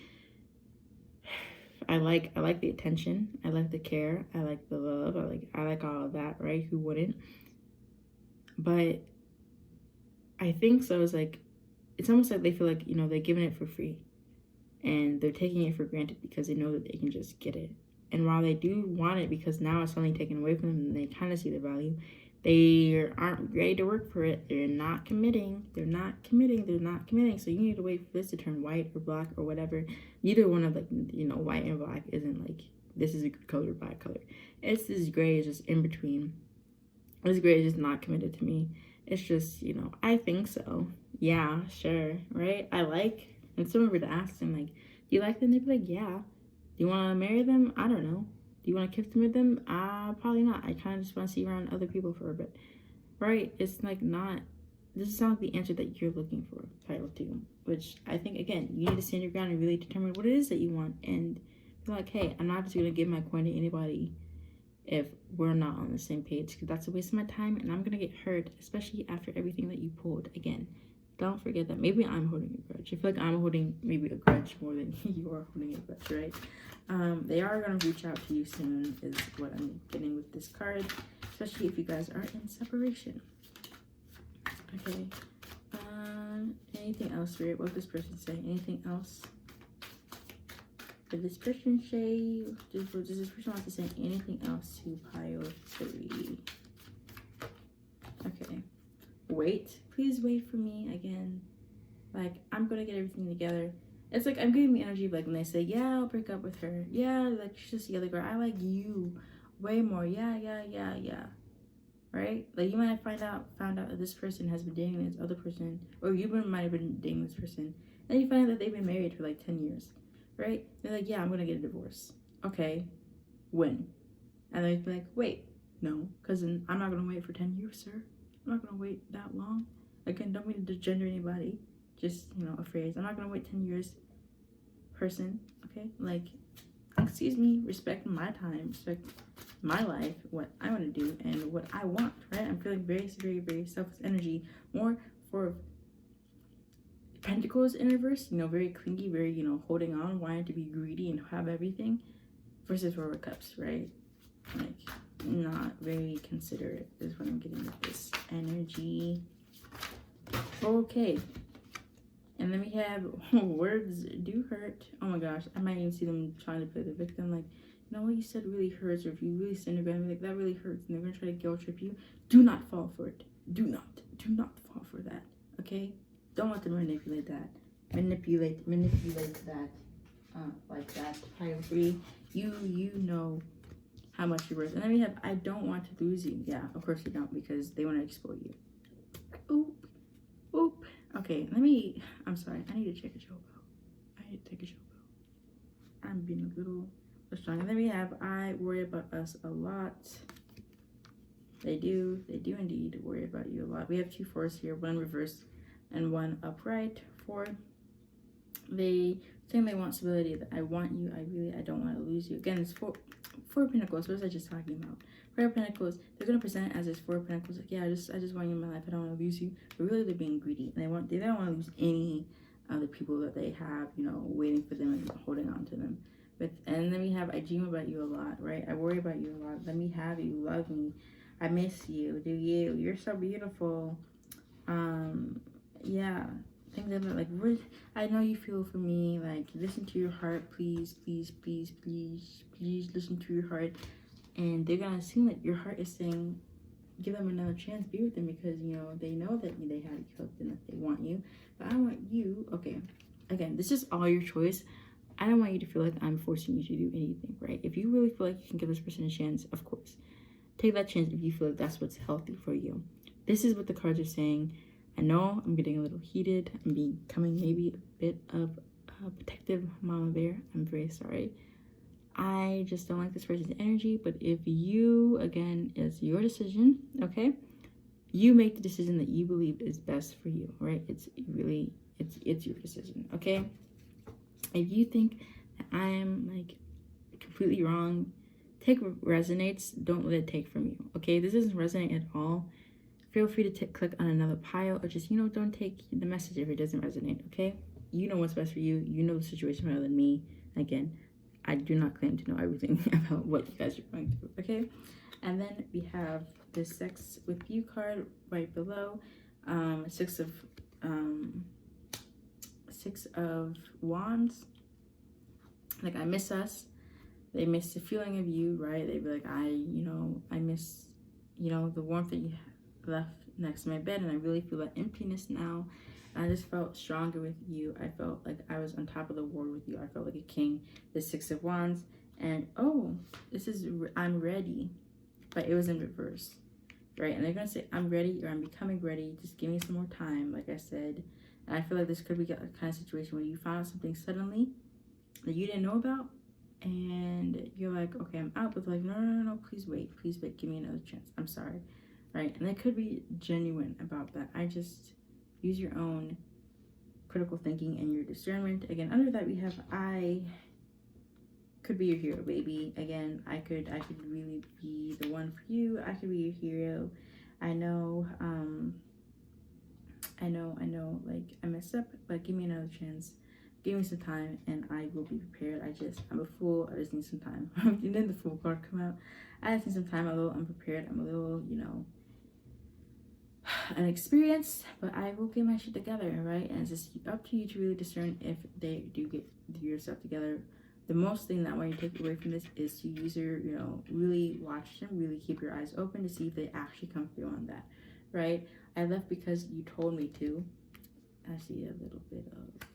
I like the attention. I like the care. I like the love. I like all of that, right? Who wouldn't? But I think so. It's almost like they feel like, they're giving it for free. And they're taking it for granted because they know that they can just get it. And while they do want it because now it's suddenly taken away from them and they kind of see the value, they aren't ready to work for it. They're not committing. They're not committing. So you need to wait for this to turn white or black or whatever. Neither one of white and black isn't like, this is a good color or bad color. It's this gray is just in between. This gray is just not committed to me. It's just, I think so. Yeah, sure, right? And someone were to ask them, like, do you like them? They'd be like, yeah. Do you want to marry them? I don't know. Do you want to kiss them with them? Probably not. I kind of just want to see around other people for a bit. Right? It's like not, this is not the answer that you're looking for, title 2. Which I think, again, you need to stand your ground and really determine what it is that you want. And be like, hey, I'm not just going to give my coin to anybody if we're not on the same page. Because that's a waste of my time and I'm going to get hurt, especially after everything that you pulled. Again, don't forget that maybe I'm holding a grudge. I feel like I'm holding maybe a grudge more than you are holding a grudge, right? They are going to reach out to you soon is what I'm getting with this card, especially if you guys are in separation. Okay. Anything else, Spirit? What would this person say? Anything else? Did this person say, does this person want to say anything else to pile 3? Okay. Wait. Please wait for me again. Like, I'm going to get everything together. It's like, I'm getting the energy of like when they say, yeah, I'll break up with her. Yeah, like, she's just the other girl. I like you way more. Yeah. Right? Like, you might have found out that this person has been dating this other person, or you might have been dating this person. Then you find out that they've been married for like 10 years. Right? They're like, yeah, I'm going to get a divorce. Okay. When? And they'd be like, wait, no, because I'm not going to wait for 10 years, sir. I'm not going to wait that long. Again, don't mean to gender anybody. Just, a phrase. I'm not going to wait 10 years, person. Okay? Like, excuse me, respect my time, respect my life, what I want to do, and what I want, right? I'm feeling very, very, very selfless energy. More for Pentacles in reverse, very clingy, very, holding on, wanting to be greedy and have everything, versus Four of Cups, right? Like, not very considerate is what I'm getting with this energy. Okay. And then we have words do hurt. Oh my gosh, I might even see them trying to play the victim. Like, what you said really hurts, or if you really stand your ground, like, that really hurts, and they're gonna try to guilt trip you. Do not fall for it. Do not fall for that. Okay? Don't let them manipulate that. Manipulate that like that. Pile 3, you know how much you're worth. And then we have, I don't want to lose you. Yeah, of course you don't, because they want to exploit you. Oop, oop. Okay, I'm sorry, I need to take a chill pill. I need to take a chill pill. I'm being a little strong. And then we have, I worry about us a lot. They do indeed worry about you a lot. We have 2 4s here, 1 reversed and 1 upright. 4, they saying they want stability, that I want you, I don't want to lose you. Again, it's 4 of Pentacles. What was I just talking about? 4 of Pentacles, they're going to present it as this 4 of Pentacles, like, yeah, I just want you in my life, I don't want to lose you. But really, they're being greedy, and they don't want to lose any of the people that they have, you know, waiting for them and holding on to them. And then we have, I dream about you a lot, right? I worry about you a lot. Let me have you, love me, I miss you, do you, you're so beautiful. Yeah, things like I know you feel for me, like, listen to your heart, please, please, please, please, please listen to your heart. And they're gonna assume that your heart is saying, give them another chance, be with them, because, you know, they know that they have you hooked and that they want you. But I want you, okay, again, this is all your choice. I don't want you to feel like I'm forcing you to do anything, right? If you really feel like you can give this person a chance, of course, take that chance if you feel like that's what's healthy for you. This is what the cards are saying. I know I'm getting a little heated. I'm becoming maybe a bit of a protective mama bear. I'm very sorry. I just don't like this person's energy. But if you, again, it's your decision, okay? You make the decision that you believe is best for you, right? It's your decision, okay? If you think that I'm like completely wrong, take what resonates, don't let it take from you, okay? This doesn't resonate at all. Feel free to click on another pile, or just, you know, don't take the message if it doesn't resonate, okay? You know what's best for you. You know the situation better than me. Again, I do not claim to know everything about what you guys are going through, okay? And then we have the Sex with You card right below. 6 of Wands. Like, I miss us. They miss the feeling of you, right? They'd be like, I miss, the warmth that you left next to my bed, and I really feel that emptiness now. And I just felt stronger with you. I felt like I was on top of the world with you. I felt like a king. The 6 of Wands. And, this is, I'm ready. But it was in reverse, right? And they're going to say, I'm ready, or I'm becoming ready. Just give me some more time, like I said. And I feel like this could be a kind of situation where you found out something suddenly that you didn't know about. And you're like, okay, I'm out. But like, no, please wait, give me another chance. I'm sorry, right? And they could be genuine about that. I just use your own critical thinking and your discernment. Again, under that we have, I could be your hero, baby. Again, I could really be the one for you. I could be your hero. I know, like, I messed up, but give me another chance. Give me some time, and I will be prepared. I'm a fool. I just need some time. And then the Fool card come out. I just need some time. I'm a little unprepared. I'm a little, inexperienced, but I will get my shit together, right? And it's just up to you to really discern if they do get your stuff together. The most thing that I want you to take away from this is to use your, really watch them, really keep your eyes open to see if they actually come through on that, right? I left because you told me to. I see a little bit of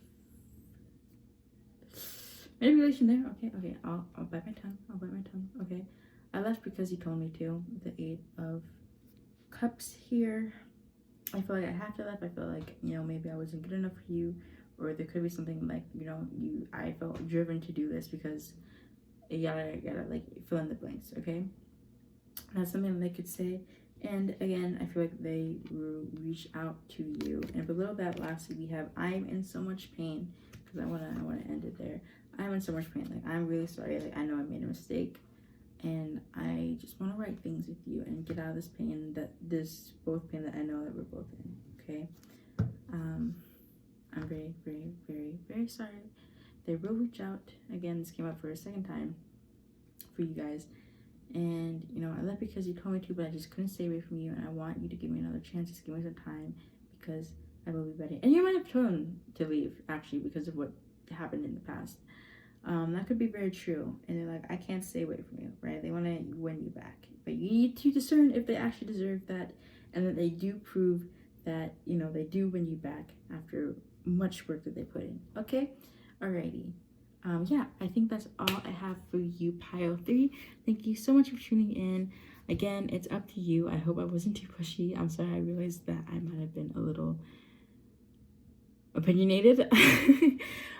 manipulation there. Okay. I'll bite my tongue. Okay. I left because you told me to. The 8 of Cups here. I feel like I have to leave. I feel like, maybe I wasn't good enough for you, or there could be something like, I felt driven to do this because you gotta like fill in the blanks, okay? That's something they could say. And again, I feel like they will reach out to you. And below that, lastly, we have, I'm in so much pain, because I wanna end it there. I'm in so much pain. Like, I'm really sorry. Like, I know I made a mistake, and I just want to write things with you and get out of this pain, both pain that I know that we're both in, okay? I'm very, very, very, very sorry. They will reach out. Again, this came up for a second time for you guys. And, I left because you told me to, but I just couldn't stay away from you, and I want you to give me another chance. Just give me some time, because I will be ready. And you might have chosen to leave, actually, because of what happened in the past. That could be very true. And they're like, I can't stay away from you, right? They want to win you back. But you need to discern if they actually deserve that, and that they do prove that, they do win you back after much work that they put in. Okay? Alrighty. yeah, I think that's all I have for you, pile 3. Thank you so much for tuning in. Again, it's up to you. I hope I wasn't too pushy. I'm sorry, I realized that I might have been a little opinionated.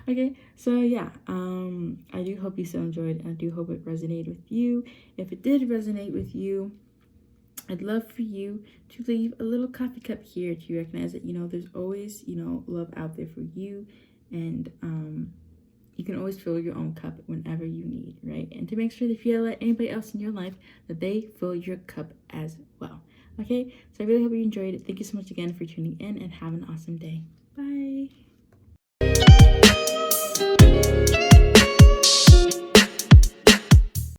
Okay, so yeah, I do hope you still enjoyed, and I do hope it resonated with you. If it did resonate with you, I'd love for you to leave a little coffee cup here to recognize that, you know, there's always, you know, love out there for you, and you can always fill your own cup whenever you need, right? And to make sure that if you let anybody else in your life, that they fill your cup as well. Okay, so I really hope you enjoyed it. Thank you so much again for tuning in, and have an awesome day.